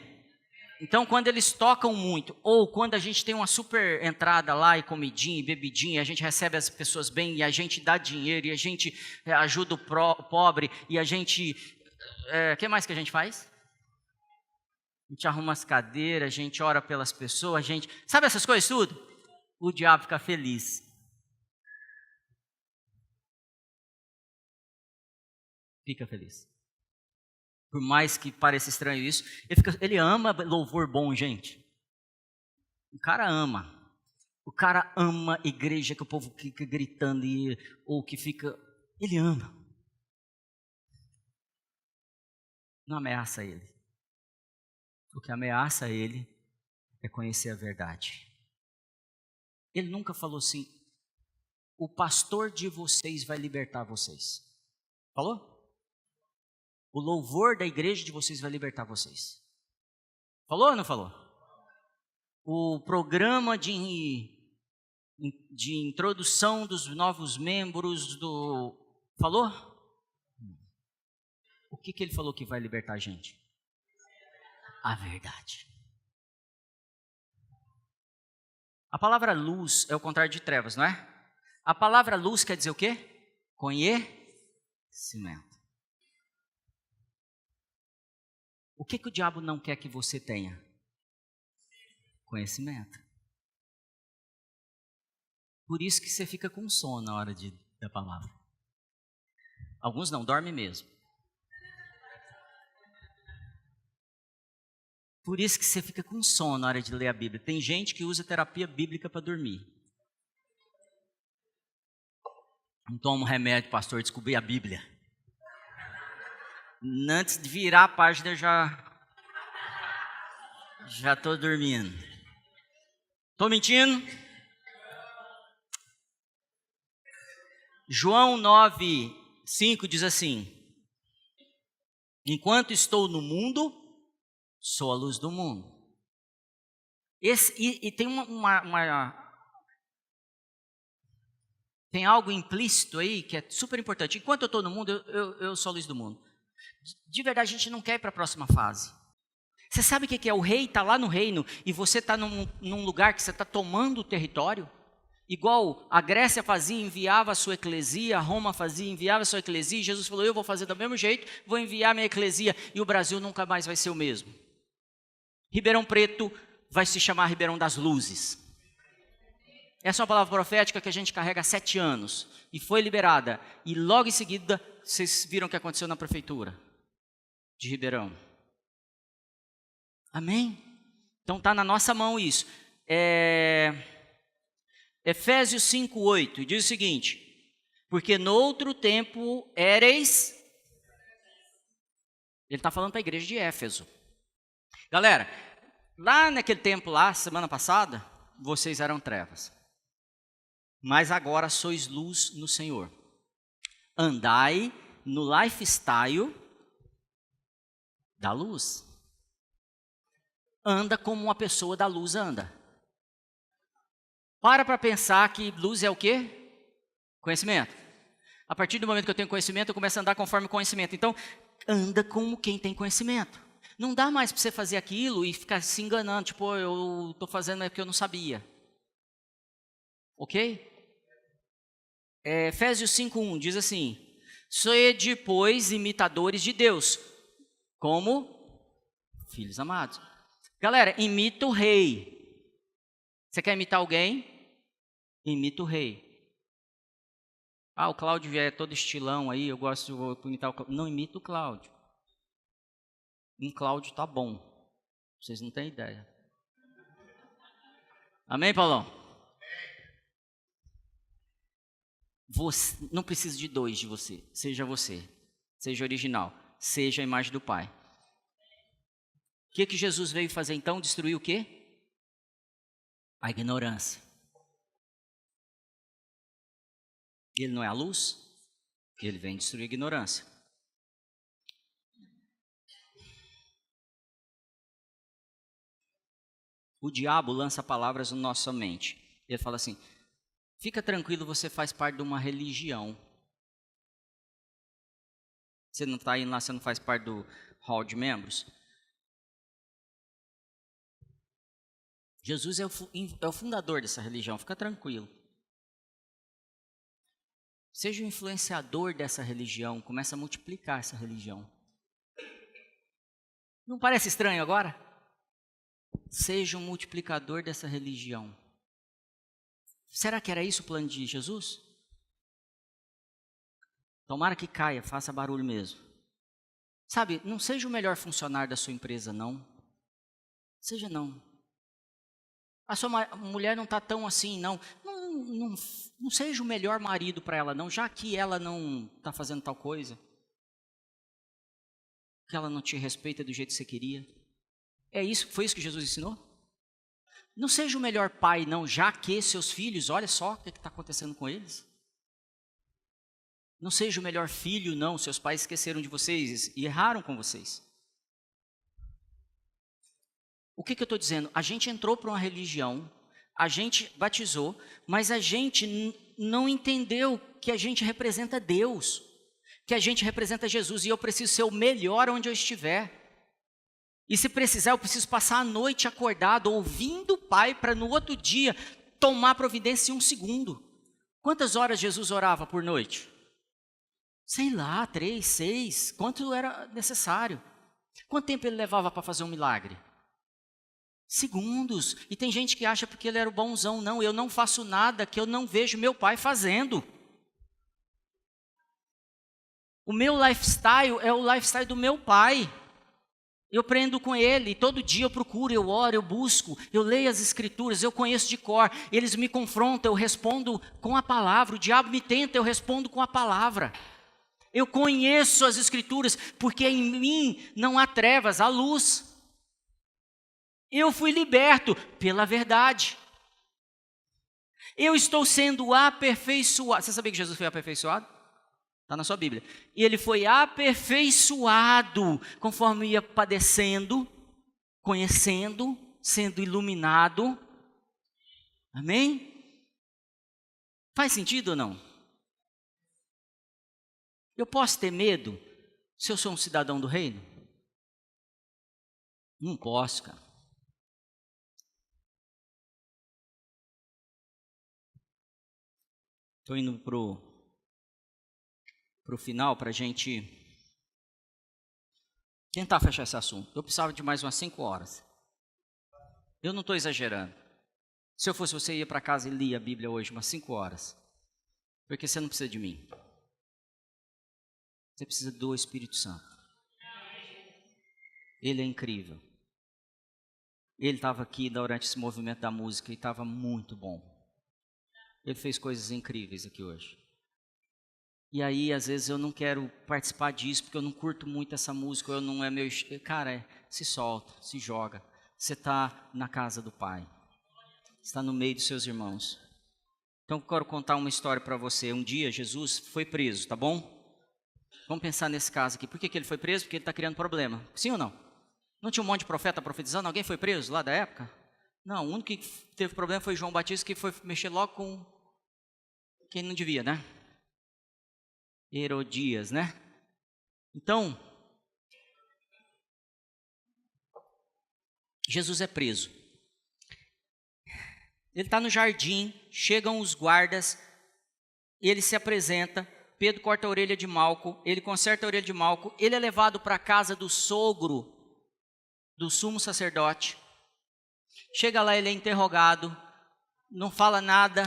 Então, quando eles tocam muito, ou quando a gente tem uma super entrada lá e comidinha e bebidinha, a gente recebe as pessoas bem e a gente dá dinheiro e a gente ajuda o pobre e a gente... O que mais que a gente faz? A gente arruma as cadeiras, a gente ora pelas pessoas, a gente... Sabe essas coisas tudo? O diabo fica feliz. Fica feliz. Por mais que pareça estranho isso, ele ama louvor bom, gente. O cara ama. O cara ama igreja que o povo fica gritando ou que fica... Ele ama. Não ameaça ele. O que ameaça ele é conhecer a verdade. Ele nunca falou assim, o pastor de vocês vai libertar vocês. Falou? O louvor da igreja de vocês vai libertar vocês. Falou ou não falou? O programa de introdução dos novos membros Falou? O que ele falou que vai libertar a gente? A verdade. A palavra luz é o contrário de trevas, não é? A palavra luz quer dizer o quê? Conhecimento. O que o diabo não quer que você tenha? Conhecimento. Por isso que você fica com sono na hora da palavra. Alguns não, dormem mesmo. Por isso que você fica com sono na hora de ler a Bíblia. Tem gente que usa terapia bíblica para dormir. Não toma um remédio, pastor, descobri a Bíblia. Antes de virar a página, eu já estou dormindo. Estou mentindo? João 9:5 diz assim: enquanto estou no mundo, sou a luz do mundo. Tem tem algo implícito aí que é super importante. Enquanto eu estou no mundo, eu sou a luz do mundo. De verdade, a gente não quer ir para a próxima fase. Você sabe o que é? O rei está lá no reino e você está num lugar que você está tomando o território. Igual a Grécia fazia, enviava a sua eclesia, a Roma fazia, enviava a sua eclesia. E Jesus falou, eu vou fazer do mesmo jeito, vou enviar minha eclesia. E o Brasil nunca mais vai ser o mesmo. Ribeirão Preto vai se chamar Ribeirão das Luzes. Essa é uma palavra profética que a gente carrega há 7 anos. E foi liberada. E logo em seguida, vocês viram o que aconteceu na prefeitura de Ribeirão. Amém? Então está na nossa mão isso. Efésios 5:8 diz o seguinte: porque noutro tempo éreis... Ele está falando para a igreja de Éfeso. Galera, lá naquele tempo lá, semana passada, vocês eram trevas. Mas agora sois luz no Senhor. Andai no lifestyle da luz. Anda como uma pessoa da luz anda. Para pensar que luz é o quê? Conhecimento. A partir do momento que eu tenho conhecimento, eu começo a andar conforme conhecimento. Então, anda como quem tem conhecimento. Não dá mais para você fazer aquilo e ficar se enganando, tipo, eu estou fazendo é porque eu não sabia. Ok? Efésios 5:1 diz assim: sede, pois, imitadores de Deus, como filhos amados. Galera, imita o rei. Você quer imitar alguém? Imita o rei. O Cláudio é todo estilão aí, eu gosto de imitar o Cláudio. Não imita o Cláudio. Um Cláudio tá bom. Vocês não têm ideia. Amém, Paulão? Você, não precisa de dois de você. Seja você. Seja original. Seja a imagem do Pai. O que Jesus veio fazer então? Destruir o quê? A ignorância. Ele não é a luz? Ele vem destruir a ignorância. O diabo lança palavras na nossa mente. Ele fala assim: fica tranquilo, você faz parte de uma religião. Você não está indo lá, você não faz parte do hall de membros. Jesus é o fundador dessa religião, fica tranquilo. Seja o influenciador dessa religião, começa a multiplicar essa religião. Não parece estranho agora? Seja um multiplicador dessa religião. Será que era isso o plano de Jesus? Tomara que caia, faça barulho mesmo. Sabe, não seja o melhor funcionário da sua empresa, não. Seja não. A sua mulher não está tão assim, não. Não seja o melhor marido para ela, não, já que ela não está fazendo tal coisa. Que ela não te respeita do jeito que você queria. Foi isso que Jesus ensinou? Não seja o melhor pai, não, já que seus filhos, olha só o que está acontecendo com eles. Não seja o melhor filho, não, seus pais esqueceram de vocês e erraram com vocês. O que eu estou dizendo? A gente entrou para uma religião, a gente batizou, mas a gente não entendeu que a gente representa Deus, que a gente representa Jesus, e eu preciso ser o melhor onde eu estiver. E se precisar, eu preciso passar a noite acordado, ouvindo o Pai, para no outro dia tomar providência em 1 segundo. Quantas horas Jesus orava por noite? Sei lá, 3, 6, quanto era necessário. Quanto tempo ele levava para fazer um milagre? Segundos. E tem gente que acha porque ele era o bonzão. Não, eu não faço nada que eu não vejo meu pai fazendo. O meu lifestyle é o lifestyle do meu pai. Eu aprendo com ele, todo dia eu procuro, eu oro, eu busco, eu leio as escrituras, eu conheço de cor, eles me confrontam, eu respondo com a palavra, o diabo me tenta, eu respondo com a palavra. Eu conheço as escrituras, porque em mim não há trevas, há luz. Eu fui liberto pela verdade. Eu estou sendo aperfeiçoado. Você sabia que Jesus foi aperfeiçoado? Está na sua Bíblia. E ele foi aperfeiçoado conforme ia padecendo, conhecendo, sendo iluminado. Amém? Faz sentido ou não? Eu posso ter medo se eu sou um cidadão do reino? Não posso, cara. Estou indo para o final para a gente tentar fechar esse assunto. Eu precisava de mais umas 5 horas. Eu não estou exagerando. Se eu fosse você, ia para casa e lia a Bíblia hoje umas 5 horas. Porque você não precisa de mim. Você precisa do Espírito Santo. Ele é incrível. Ele estava aqui durante esse movimento da música e estava muito bom. Ele fez coisas incríveis aqui hoje. E aí, às vezes, eu não quero participar disso, porque eu não curto muito essa música, eu não é meu... Cara, se solta, se joga. Você está na casa do Pai. Está no meio dos seus irmãos. Então, eu quero contar uma história para você. Um dia, Jesus foi preso, tá bom? Vamos pensar nesse caso aqui. Por que ele foi preso? Porque ele está criando problema. Sim ou não? Não tinha um monte de profeta profetizando? Alguém foi preso lá da época? Não, o único que teve problema foi João Batista, que foi mexer logo com quem não devia, né? Herodias, né? Então, Jesus é preso. Ele está no jardim, chegam os guardas, ele se apresenta, Pedro corta a orelha de Malco, ele conserta a orelha de Malco, ele é levado para a casa do sogro do sumo sacerdote. Chega lá, ele é interrogado, não fala nada,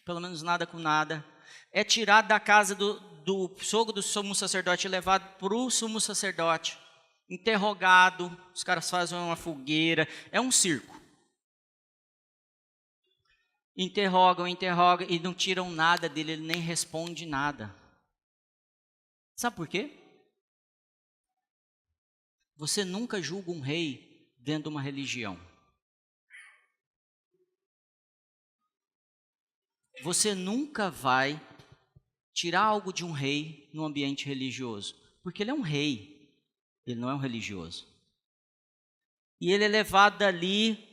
pelo menos nada com nada. É tirado da casa do sogro do sumo sacerdote, levado para o sumo sacerdote, interrogado, os caras fazem uma fogueira, é um circo. Interrogam e não tiram nada dele, ele nem responde nada. Sabe por quê? Você nunca julga um rei dentro de uma religião. Você nunca vai tirar algo de um rei no ambiente religioso, porque ele é um rei, ele não é um religioso. E ele é levado dali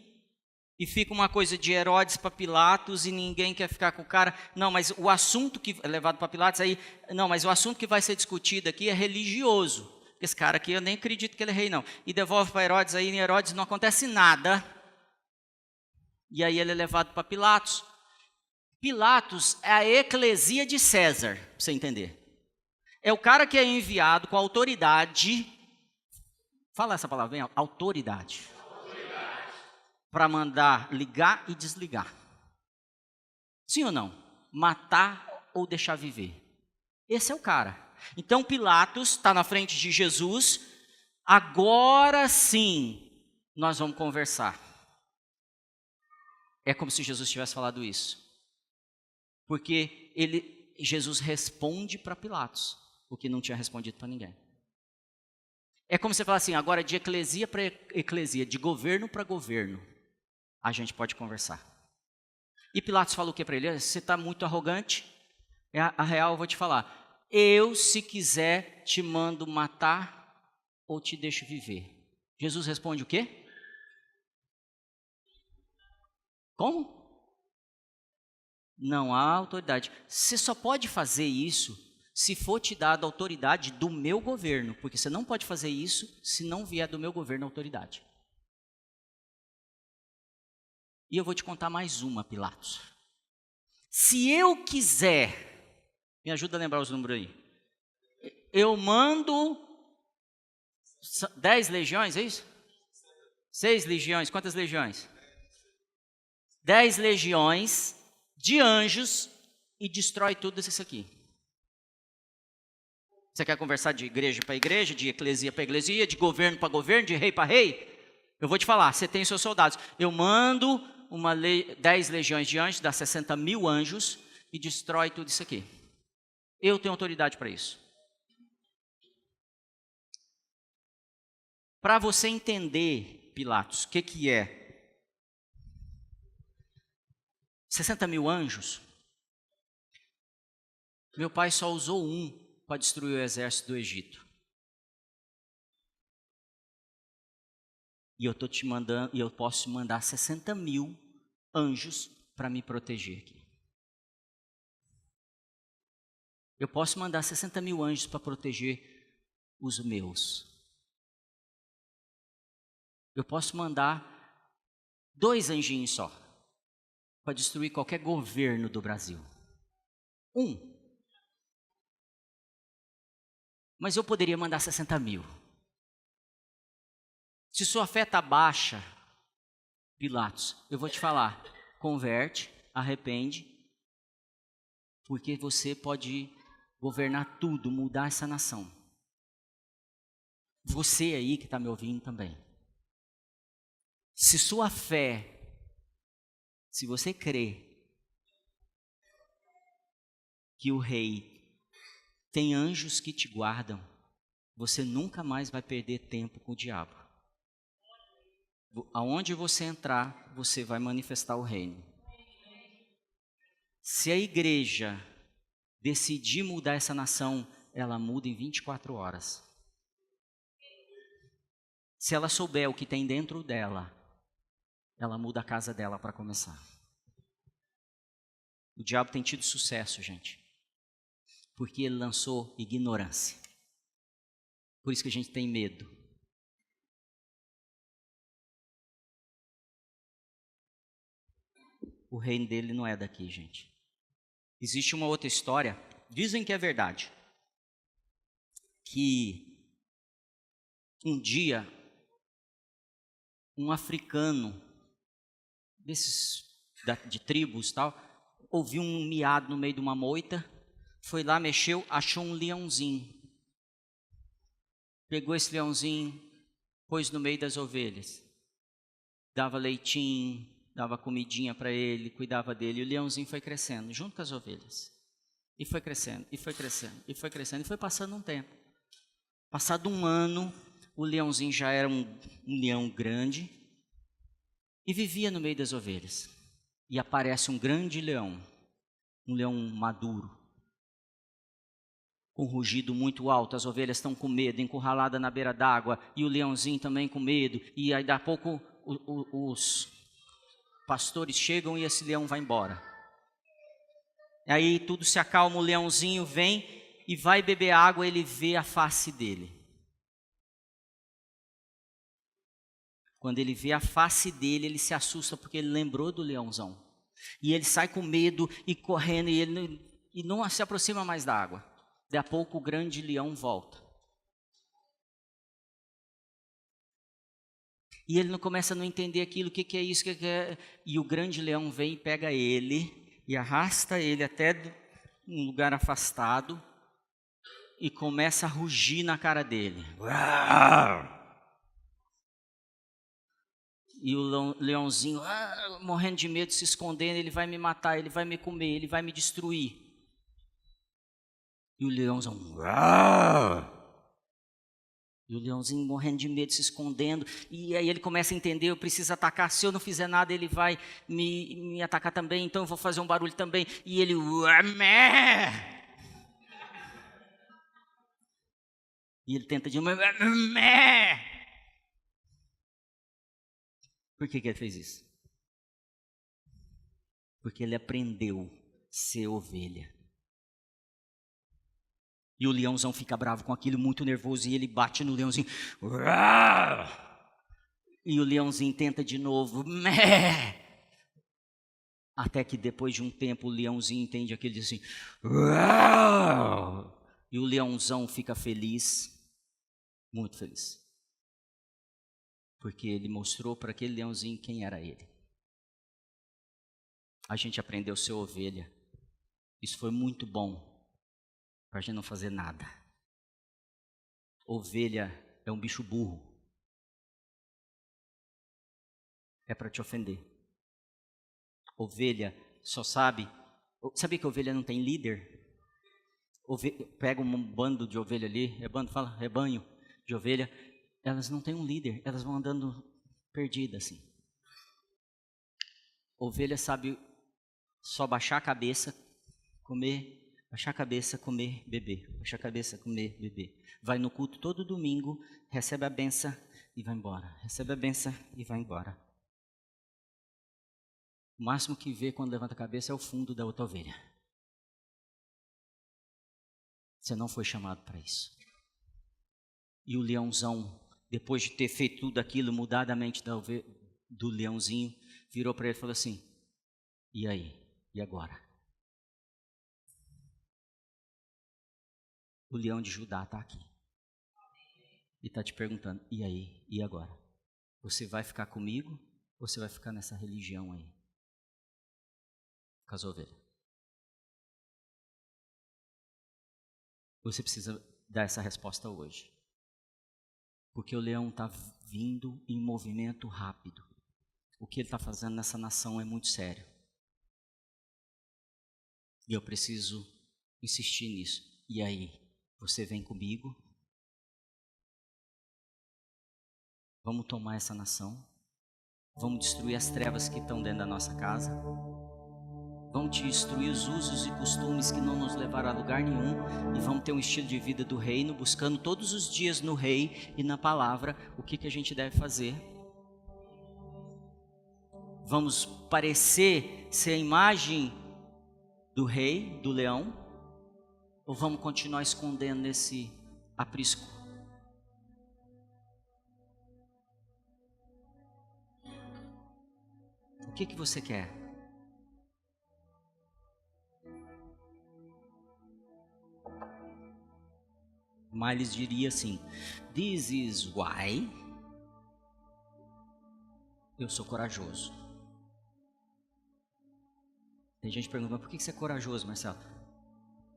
e fica uma coisa de Herodes para Pilatos e ninguém quer ficar com o cara. Não, mas o assunto que é levado para Pilatos aí, não, mas o assunto que vai ser discutido aqui é religioso. Esse cara aqui eu nem acredito que ele é rei não. E devolve para Herodes, aí em Herodes não acontece nada. E aí ele é levado para Pilatos. Pilatos é a eclesia de César, para você entender. É o cara que é enviado com autoridade. Fala essa palavra bem, autoridade. Para mandar ligar e desligar. Sim ou não? Matar ou deixar viver. Esse é o cara. Então Pilatos está na frente de Jesus. Agora sim nós vamos conversar. É como se Jesus tivesse falado isso. Porque Jesus responde para Pilatos o que não tinha respondido para ninguém. É como se você falar assim, agora de eclesia para eclesia, de governo para governo. A gente pode conversar. E Pilatos falou o que para ele? Você está muito arrogante. A real eu vou te falar. Eu, se quiser, te mando matar ou te deixo viver. Jesus responde o quê? Como? Não há autoridade. Você só pode fazer isso se for te dada a autoridade do meu governo. Porque você não pode fazer isso se não vier do meu governo a autoridade. E eu vou te contar mais uma, Pilatos. Se eu quiser, me ajuda a lembrar os números aí. Eu mando 10 legiões, é isso? 6 legiões, quantas legiões? 10 legiões de anjos e destrói tudo isso aqui. Você quer conversar de igreja para igreja, de eclesia para eclesia, de governo para governo, de rei para rei? Eu vou te falar, você tem seus soldados. Eu mando 10 legiões de anjos, dá 60 mil anjos e destrói tudo isso aqui. Eu tenho autoridade para isso. Para você entender, Pilatos, o que é 60 mil anjos, meu pai só usou um para destruir o exército do Egito. E eu estou te mandando, e eu posso te mandar 60 mil anjos para me proteger aqui. Eu posso mandar 60 mil anjos para proteger os meus. Eu posso mandar 2 anjinhos só para destruir qualquer governo do Brasil. 1. Mas eu poderia mandar 60 mil. Se sua fé está baixa, Pilatos, eu vou te falar, converte, arrepende, porque você pode governar tudo, mudar essa nação. Você aí que está me ouvindo também. Se sua fé, se você crê que o rei tem anjos que te guardam, você nunca mais vai perder tempo com o diabo. Aonde você entrar, você vai manifestar o reino. Se a igreja decidir mudar essa nação, ela muda em 24 horas. Se ela souber o que tem dentro dela, ela muda a casa dela para começar. O diabo tem tido sucesso, gente, porque ele lançou ignorância. Por isso que a gente tem medo. O reino dele não é daqui, gente. Existe uma outra história, dizem que é verdade, que um dia um africano desses de tribos e tal, ouviu um miado no meio de uma moita, foi lá, mexeu, achou um leãozinho. Pegou esse leãozinho, pôs no meio das ovelhas. Dava leitinho, dava comidinha para ele, cuidava dele. E o leãozinho foi crescendo, junto com as ovelhas. E foi crescendo, e foi crescendo, e foi crescendo. E foi passando um tempo. Passado um ano, o leãozinho já era um leão grande e vivia no meio das ovelhas. E aparece um grande leão, um leão maduro, com um rugido muito alto. As ovelhas estão com medo, encurraladas na beira d'água, e o leãozinho também com medo. E aí, daqui a pouco, os pastores chegam e esse leão vai embora. Aí tudo se acalma, o leãozinho vem e vai beber água, ele vê a face dele. Quando ele vê a face dele, ele se assusta porque ele lembrou do leãozão. E ele sai com medo e correndo e ele não se aproxima mais da água. Daí a pouco o grande leão volta. E ele não começa a não entender aquilo, o que é isso, o que é. E o grande leão vem e pega ele e arrasta ele até um lugar afastado e começa a rugir na cara dele. E o leãozinho, morrendo de medo, se escondendo, ele vai me matar, ele vai me comer, ele vai me destruir. E o leãozão, e o leãozinho morrendo de medo, se escondendo. E aí ele começa a entender, eu preciso atacar, se eu não fizer nada, ele vai me atacar também, então eu vou fazer um barulho também. E ele, e ele tenta de novo, Por que ele fez isso? Porque ele aprendeu a ser ovelha. E o leãozão fica bravo com aquilo, muito nervoso, e ele bate no leãozinho. E o leãozinho tenta de novo. Até que depois de um tempo o leãozinho entende aquilo e diz assim. E o leãozão fica feliz, muito feliz. Porque ele mostrou para aquele leãozinho quem era ele. A gente aprendeu a ser ovelha. Isso foi muito bom. Para a gente não fazer nada. Ovelha é um bicho burro. É para te ofender. Ovelha só sabe... Sabia que ovelha não tem líder? Pega um bando de ovelha ali, rebanho de ovelha. Elas não têm um líder, elas vão andando perdidas assim. Ovelha sabe só baixar a cabeça, comer, baixar a cabeça, comer, beber. Baixar a cabeça, comer, beber. Vai no culto todo domingo, recebe a benção e vai embora. Recebe a benção e vai embora. O máximo que vê quando levanta a cabeça é o fundo da outra ovelha. Você não foi chamado para isso. E o leãozão, depois de ter feito tudo aquilo, mudado a mente do leãozinho, virou para ele e falou assim, e aí? E agora? O leão de Judá está aqui. E está te perguntando, e aí? E agora? Você vai ficar comigo? Ou você vai ficar nessa religião aí? Com as ovelhas. Você precisa dar essa resposta hoje. Porque o leão está vindo em movimento rápido. O que ele está fazendo nessa nação é muito sério. E eu preciso insistir nisso. E aí, você vem comigo? Vamos tomar essa nação? Vamos destruir as trevas que estão dentro da nossa casa? Vamos vamos te instruir os usos e costumes que não nos levarão a lugar nenhum, e vamos ter um estilo de vida do reino, buscando todos os dias no Rei e na palavra o que a gente deve fazer. Vamos parecer ser a imagem do rei, do leão, ou vamos continuar escondendo nesse aprisco? O que você quer? Miles diria assim: This is why eu sou corajoso. Tem gente perguntando: por que você é corajoso, Marcelo?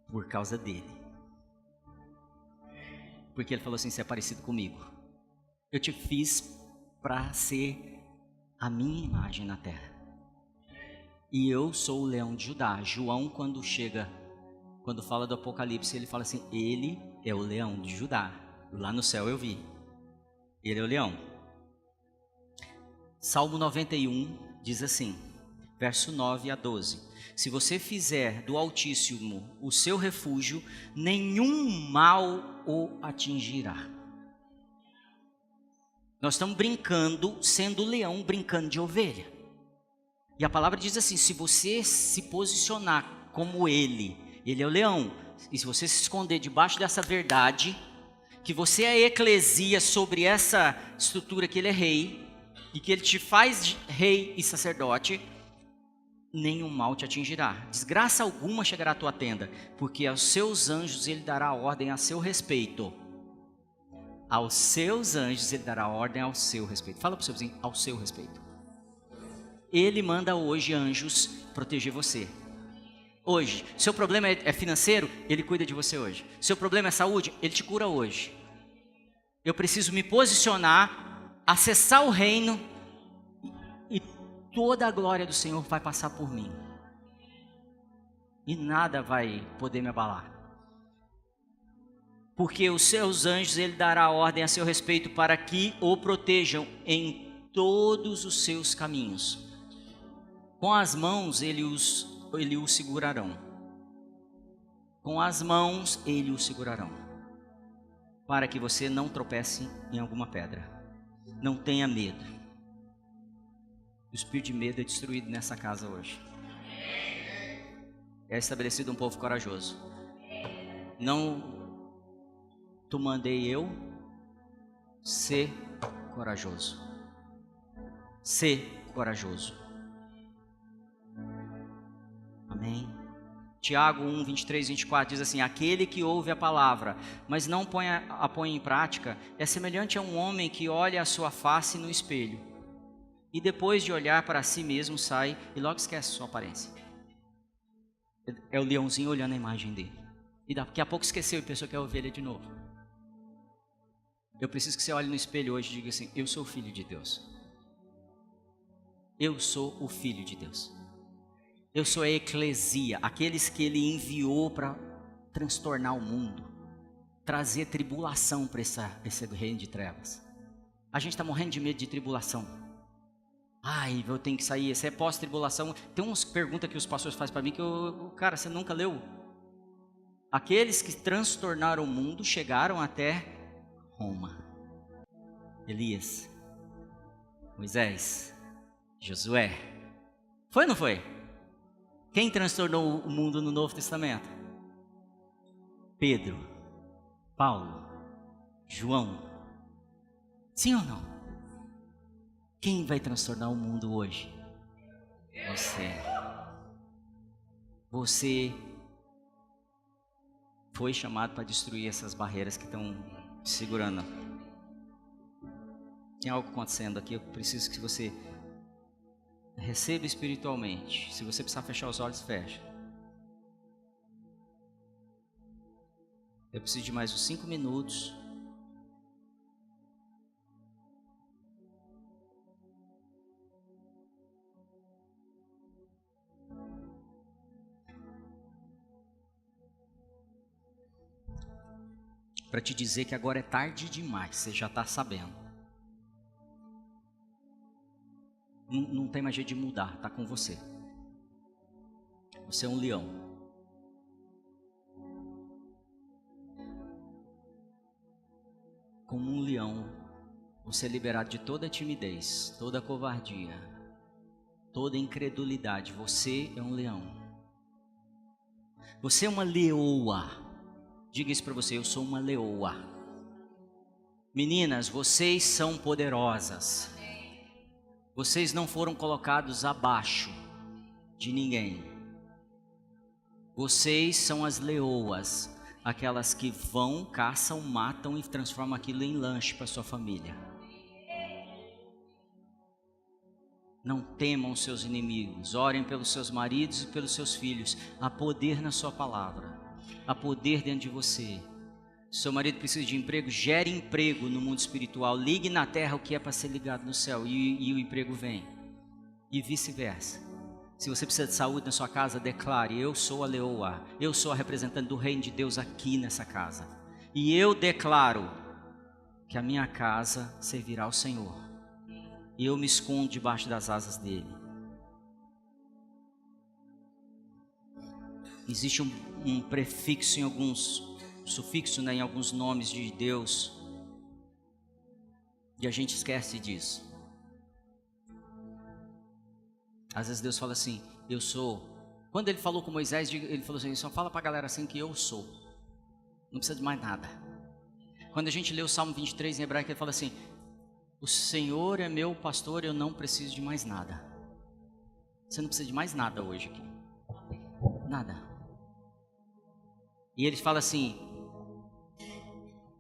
Por causa dele. Porque ele falou assim: você é parecido comigo. Eu te fiz para ser a minha imagem na terra. E eu sou o leão de Judá. João, quando fala do Apocalipse, ele fala assim: ele é o leão de Judá. Lá no céu eu vi. Ele é o leão. Salmo 91 diz assim, verso 9 a 12: se você fizer do Altíssimo o seu refúgio, nenhum mal o atingirá. Nós estamos brincando, sendo leão, brincando de ovelha. E a palavra diz assim: se você se posicionar como ele é o leão, e se você se esconder debaixo dessa verdade, que você é a eclesia sobre essa estrutura que ele é rei, e que ele te faz rei e sacerdote, nenhum mal te atingirá, desgraça alguma chegará à tua tenda, porque aos seus anjos ele dará ordem a seu respeito. Aos seus anjos ele dará ordem ao seu respeito. Fala para o seu vizinho: ao seu respeito. Ele manda hoje anjos proteger você. Hoje, seu problema é financeiro, ele cuida de você hoje. Seu problema é saúde, ele te cura hoje. Eu preciso me posicionar, acessar o reino, e toda a glória do Senhor vai passar por mim. E nada vai poder me abalar. Porque os seus anjos ele dará ordem a seu respeito para que o protejam em todos os seus caminhos. Com as mãos ele o segurarão. Com as mãos ele o segurarão, para que você não tropece em alguma pedra. Não tenha medo. O espírito de medo é destruído nessa casa hoje. É estabelecido um povo corajoso. Não tu mandei eu ser corajoso. Ser corajoso. Amém. Tiago 1, 23, 24 diz assim: aquele que ouve a palavra, mas não a põe em prática, é semelhante a um homem que olha a sua face no espelho, e depois de olhar para si mesmo sai e logo esquece sua aparência. É o leãozinho olhando a imagem dele, e daqui a pouco esqueceu e pensou que é a ovelha de novo. Eu preciso que você olhe no espelho hoje e diga assim: eu sou o filho de Deus. Eu sou o filho de Deus. Eu sou a eclesia, aqueles que ele enviou para transtornar o mundo, trazer tribulação para esse reino de trevas. A gente está morrendo de medo de tribulação. Ai, eu tenho que sair, essa é pós-tribulação. Tem umas perguntas que os pastores fazem para mim que cara, você nunca leu? Aqueles que transtornaram o mundo chegaram até Roma. Elias, Moisés, Josué. Foi ou não foi? Quem transtornou o mundo no Novo Testamento? Pedro, Paulo, João. Sim ou não? Quem vai transtornar o mundo hoje? Você. Você foi chamado para destruir essas barreiras que estão te segurando. Tem algo acontecendo aqui, eu preciso que você receba espiritualmente. Se você precisar fechar os olhos, fecha. Eu preciso de mais uns 5 minutos. Para te dizer que agora é tarde demais, você já está sabendo. Não tem mais jeito de mudar, está com você. Você é um leão. Como um leão, você é liberado de toda timidez, toda covardia, toda incredulidade. Você é um leão. Você é uma leoa. Diga isso para você, eu sou uma leoa. Meninas, vocês são poderosas. Vocês não foram colocados abaixo de ninguém. Vocês são as leoas, aquelas que vão, caçam, matam e transformam aquilo em lanche para sua família. Não temam seus inimigos, orem pelos seus maridos e pelos seus filhos. Há poder na sua palavra, há poder dentro de você. Se seu marido precisa de emprego, gere emprego no mundo espiritual. Ligue na terra o que é para ser ligado no céu e o emprego vem. E vice-versa. Se você precisa de saúde na sua casa, declare: eu sou a leoa, eu sou a representante do reino de Deus aqui nessa casa. E eu declaro que a minha casa servirá ao Senhor. E eu me escondo debaixo das asas dele. Existe um prefixo em alguns, sufixo, né, em alguns nomes de Deus. E a gente esquece disso. Às vezes Deus fala assim: eu sou. Quando ele falou com Moisés, ele falou assim: só fala para a galera assim que eu sou. Não precisa de mais nada. Quando a gente lê o Salmo 23 em hebraico, ele fala assim: o Senhor é meu pastor, eu não preciso de mais nada. Você não precisa de mais nada hoje aqui. Nada. E ele fala assim: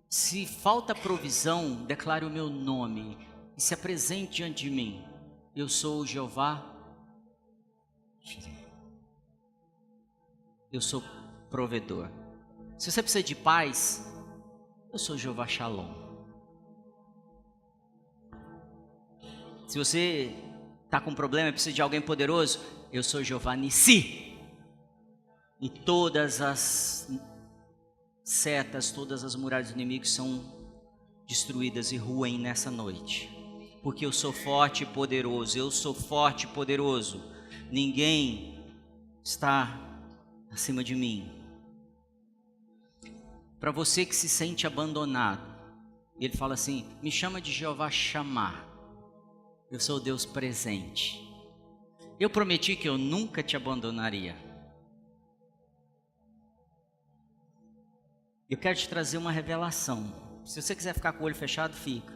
se falta provisão, declare o meu nome e se apresente diante de mim. Eu sou o Jeová. Eu sou provedor. Se você precisa de paz, eu sou Jeová Shalom. Se você está com problema e precisa de alguém poderoso, eu sou Jeová Nissi. E todas as setas, todas as muralhas do inimigo são destruídas e ruem nessa noite. Porque eu sou forte e poderoso, eu sou forte e poderoso. Ninguém está acima de mim. Para você que se sente abandonado, ele fala assim: me chama de Jeová Shammah. Eu sou o Deus presente. Eu prometi que eu nunca te abandonaria. Eu quero te trazer uma revelação. Se você quiser ficar com o olho fechado, fica.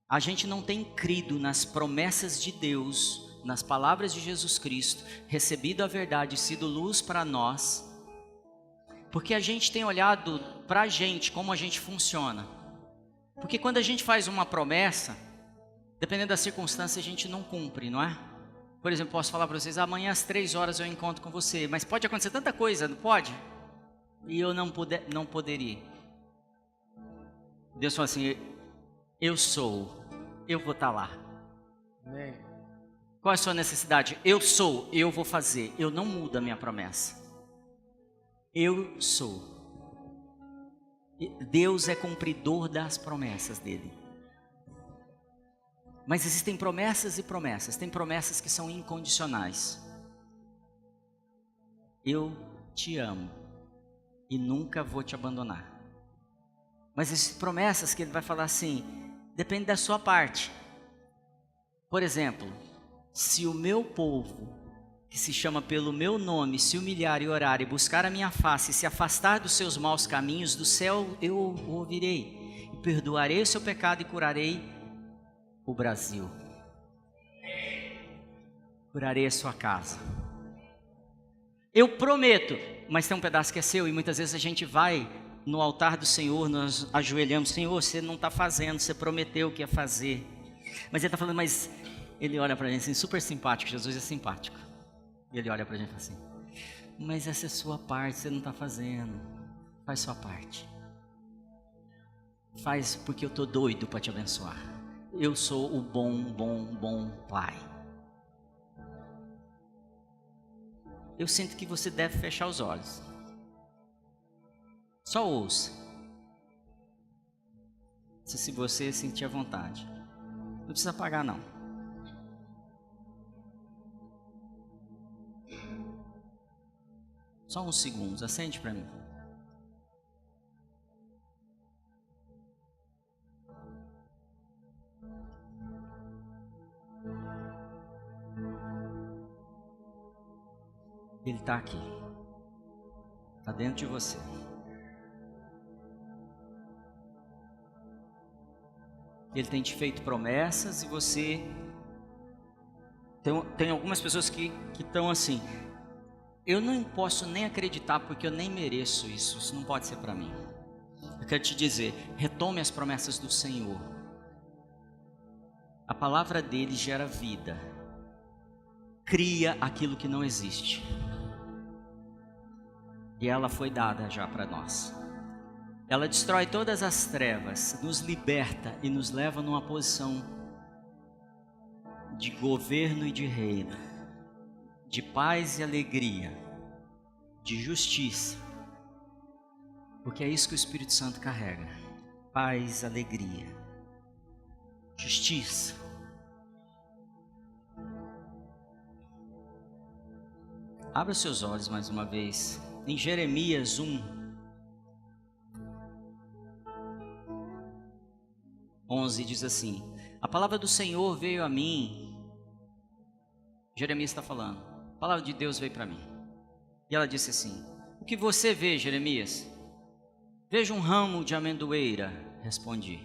A gente não tem crido nas promessas de Deus, nas palavras de Jesus Cristo, recebido a verdade, sido luz para nós, porque a gente tem olhado para a gente, como a gente funciona. Porque quando a gente faz uma promessa, dependendo da circunstância, a gente não cumpre, não é? Por exemplo, posso falar para vocês: amanhã às 3 horas eu encontro com você, mas pode acontecer tanta coisa, não pode? E eu não poderia. Deus fala assim: eu sou, eu vou estar lá. Amém. Qual é a sua necessidade? Eu sou, eu vou fazer. Eu não mudo a minha promessa. Eu sou. Deus é cumpridor das promessas dele. Mas existem promessas e promessas. Tem promessas que são incondicionais. Eu te amo e nunca vou te abandonar. Mas existem promessas que ele vai falar assim: depende da sua parte. Por exemplo, se o meu povo, que se chama pelo meu nome, se humilhar e orar e buscar a minha face, e se afastar dos seus maus caminhos, do céu eu o ouvirei, e perdoarei o seu pecado e curarei o Brasil. Curarei a sua casa. Eu prometo, mas tem um pedaço que é seu, e muitas vezes a gente vai no altar do Senhor, nós ajoelhamos: Senhor, você não está fazendo, você prometeu que ia fazer. Mas ele está falando, mas ele olha para a gente assim, super simpático. Jesus é simpático. E ele olha para a gente assim: mas essa é a sua parte, você não está fazendo. Faz sua parte. Faz porque eu estou doido para te abençoar. Eu sou o bom Pai. Eu sinto que você deve fechar os olhos. Só ouça. Se você sentir à vontade. Não precisa pagar, não. Só uns segundos, acende para mim. Ele está aqui. Está dentro de você. Ele tem te feito promessas e você... Tem algumas pessoas que estão assim: eu não posso nem acreditar porque eu nem mereço isso. Isso não pode ser para mim. Eu quero te dizer, retome as promessas do Senhor. A palavra dele gera vida. Cria aquilo que não existe. E ela foi dada já para nós. Ela destrói todas as trevas, nos liberta e nos leva numa posição de governo e de reino, de paz e alegria, de justiça. Porque é isso que o Espírito Santo carrega: paz, alegria, justiça. Abra seus olhos mais uma vez em Jeremias 1:11 diz assim: a palavra do Senhor veio a mim. Jeremias está falando, a palavra de Deus veio para mim. E ela disse assim: o que você vê, Jeremias? Vejo um ramo de amendoeira, respondi.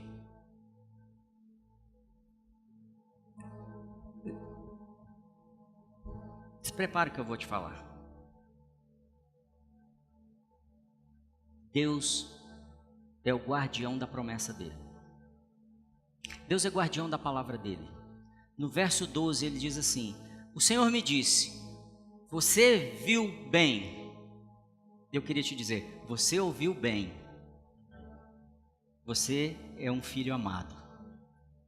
Se prepare que eu vou te falar. Deus é o guardião da promessa dele. Deus é guardião da palavra dele. No verso 12 ele diz assim: o Senhor me disse, você viu bem. Eu queria te dizer, você ouviu bem. Você é um filho amado.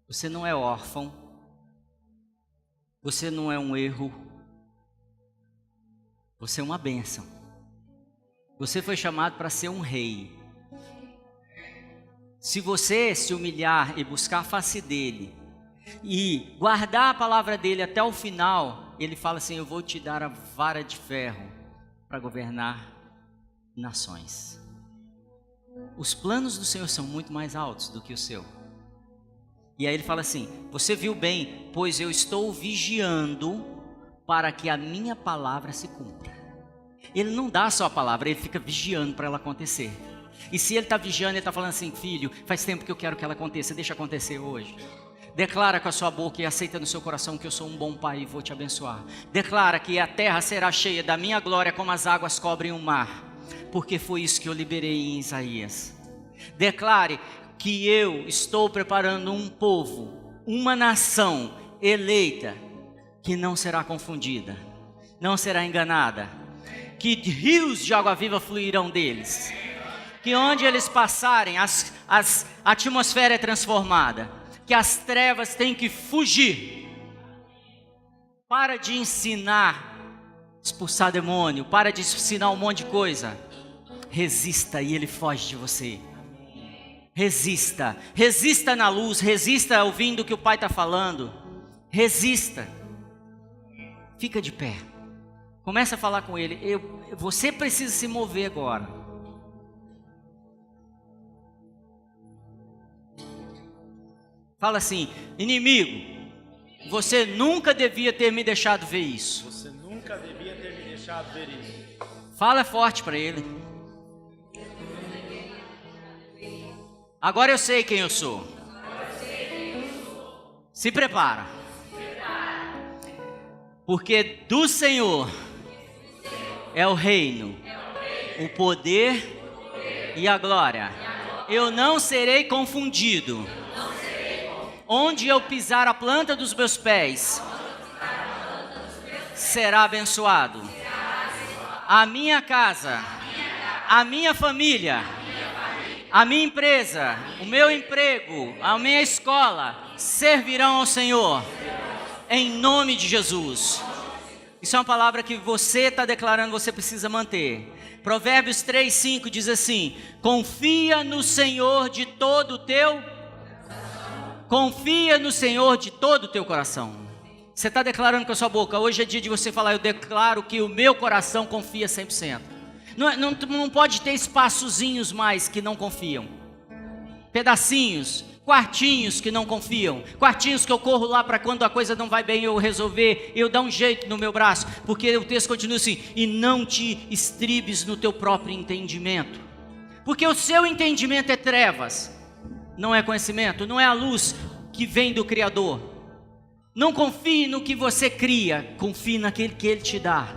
Você não é órfão. Você não é um erro. Você é uma bênção. Você foi chamado para ser um rei. Se você se humilhar e buscar a face dele e guardar a palavra dele até o final, ele fala assim: eu vou te dar a vara de ferro para governar nações. Os planos do Senhor são muito mais altos do que o seu. E aí ele fala assim: você viu bem, pois eu estou vigiando para que a minha palavra se cumpra. Ele não dá só a palavra, ele fica vigiando para ela acontecer. E se ele está vigiando, ele está falando assim: filho, faz tempo que eu quero que ela aconteça, deixa acontecer hoje. Declara com a sua boca e aceita no seu coração que eu sou um bom pai e vou te abençoar. Declara que a terra será cheia da minha glória como as águas cobrem o mar, porque foi isso que eu liberei em Isaías. Declare que eu estou preparando um povo, uma nação eleita, que não será confundida, não será enganada, que rios de água viva fluirão deles, que onde eles passarem, a atmosfera é transformada, que as trevas têm que fugir. Para de ensinar, expulsar demônio, para de ensinar um monte de coisa. Resista e ele foge de você. Resista, resista na luz, resista ouvindo o que o Pai está falando. Resista. Fica de pé. Começa a falar com ele. Você precisa se mover agora. Fala assim: inimigo, você nunca devia ter me deixado ver isso. Você nunca devia ter me deixado ver isso. Fala forte para ele. Agora eu sei quem eu sou. Se prepara. Porque do Senhor é o reino, o poder e a glória. Eu não serei confundido. Onde eu pisar a planta dos meus pés, será abençoado. A minha casa, a minha família, a minha empresa, o meu emprego, a minha escola, servirão ao Senhor. Em nome de Jesus. Isso é uma palavra que você está declarando, você precisa manter. Provérbios 3:5 diz assim: confia no Senhor de todo o teu. Confia no Senhor de todo o teu coração. Você está declarando com a sua boca: hoje é dia de você falar: eu declaro que o meu coração confia 100%. Não pode ter espaçozinhos mais que não confiam. Pedacinhos, quartinhos que não confiam. Quartinhos que eu corro lá para quando a coisa não vai bem eu resolver, eu dar um jeito no meu braço. Porque o texto continua assim: e não te estribes no teu próprio entendimento. Porque o seu entendimento é trevas, não é conhecimento, não é a luz que vem do Criador. Não confie no que você cria, confie naquele que Ele te dá.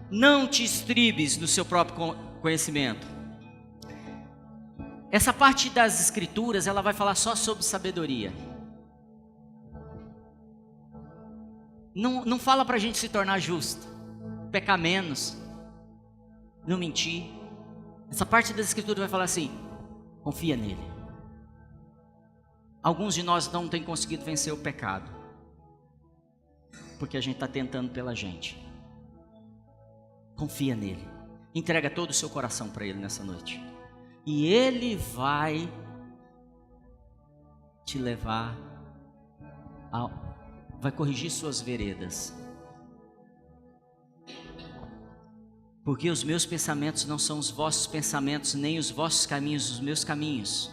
Não te estribes no seu próprio conhecimento. Essa parte das escrituras, ela vai falar só sobre sabedoria. Não fala para a gente se tornar justo, pecar menos, não mentir. Essa parte das escrituras vai falar assim: confia nele. Alguns de nós não têm conseguido vencer o pecado, porque a gente está tentando pela gente. Confia nele. Entrega todo o seu coração para ele nessa noite. E ele vai te levar, vai corrigir suas veredas. Porque os meus pensamentos não são os vossos pensamentos, nem os vossos caminhos os meus caminhos.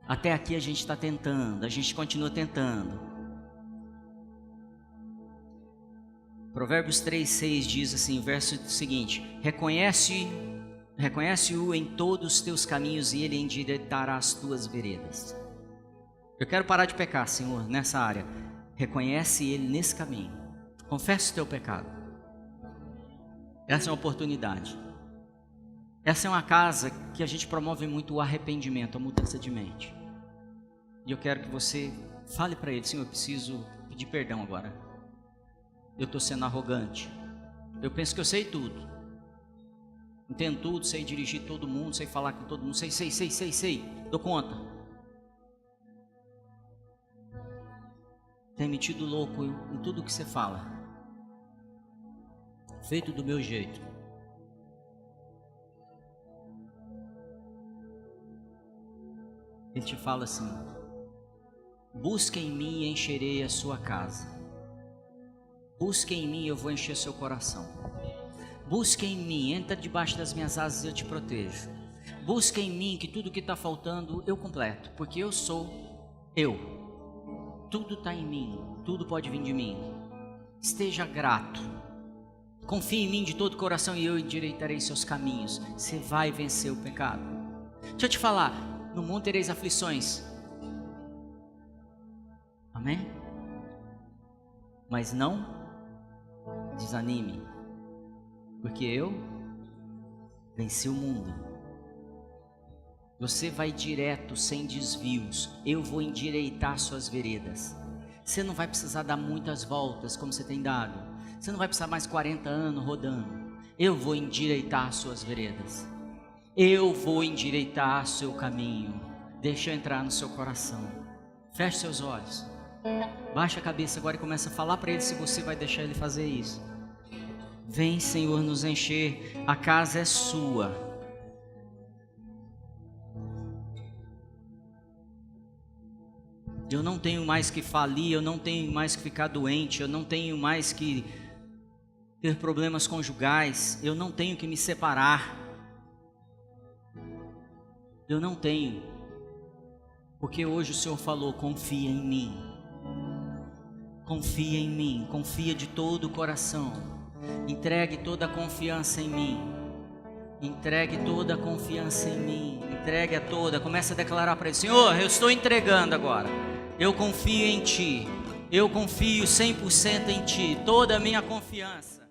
Até aqui a gente está tentando, a gente continua tentando. Provérbios 3:6 diz assim, o verso seguinte: reconhece-o em todos os teus caminhos e ele endireitará as tuas veredas. Eu quero parar de pecar, Senhor, nessa área. Reconhece ele nesse caminho. Confessa o teu pecado. Essa é uma oportunidade. Essa é uma casa que a gente promove muito o arrependimento, a mudança de mente. E eu quero que você fale para ele: Senhor, eu preciso pedir perdão agora. Eu estou sendo arrogante. Eu penso que eu sei tudo. Entendo tudo, sei dirigir todo mundo, sei falar com todo mundo, sei. Dou conta. Tem metido louco em tudo que você fala. Feito do meu jeito. Ele te fala assim: busque em mim e encherei a sua casa. Busque em mim e eu vou encher seu coração. Busque em mim, entra debaixo das minhas asas e eu te protejo. Busque em mim que tudo que está faltando eu completo, porque eu sou eu. Tudo está em mim, tudo pode vir de mim. Esteja grato. Confie em mim de todo o coração e eu endireitarei seus caminhos. Você vai vencer o pecado. Deixa eu te falar, no mundo tereis aflições. Amém? Mas não desanime, porque eu venci o mundo. Você vai direto, sem desvios. Eu vou endireitar suas veredas. Você não vai precisar dar muitas voltas como você tem dado. Você não vai precisar mais 40 anos rodando. Eu vou endireitar suas veredas. Eu vou endireitar seu caminho. Deixa eu entrar no seu coração. Feche seus olhos. Baixa a cabeça agora e começa a falar para ele se você vai deixar ele fazer isso. Vem, Senhor, nos encher. A casa é sua. Eu não tenho mais que falir, eu não tenho mais que ficar doente, eu não tenho mais que ter problemas conjugais, eu não tenho que me separar. Eu não tenho. Porque hoje o Senhor falou: confia em mim. Confia em mim, confia de todo o coração. Entregue toda a confiança em mim. Entregue toda a confiança em mim. Entregue a toda. Comece a declarar para ele: Senhor, eu estou entregando agora. Eu confio em Ti. Eu confio 100% em Ti. Toda a minha confiança.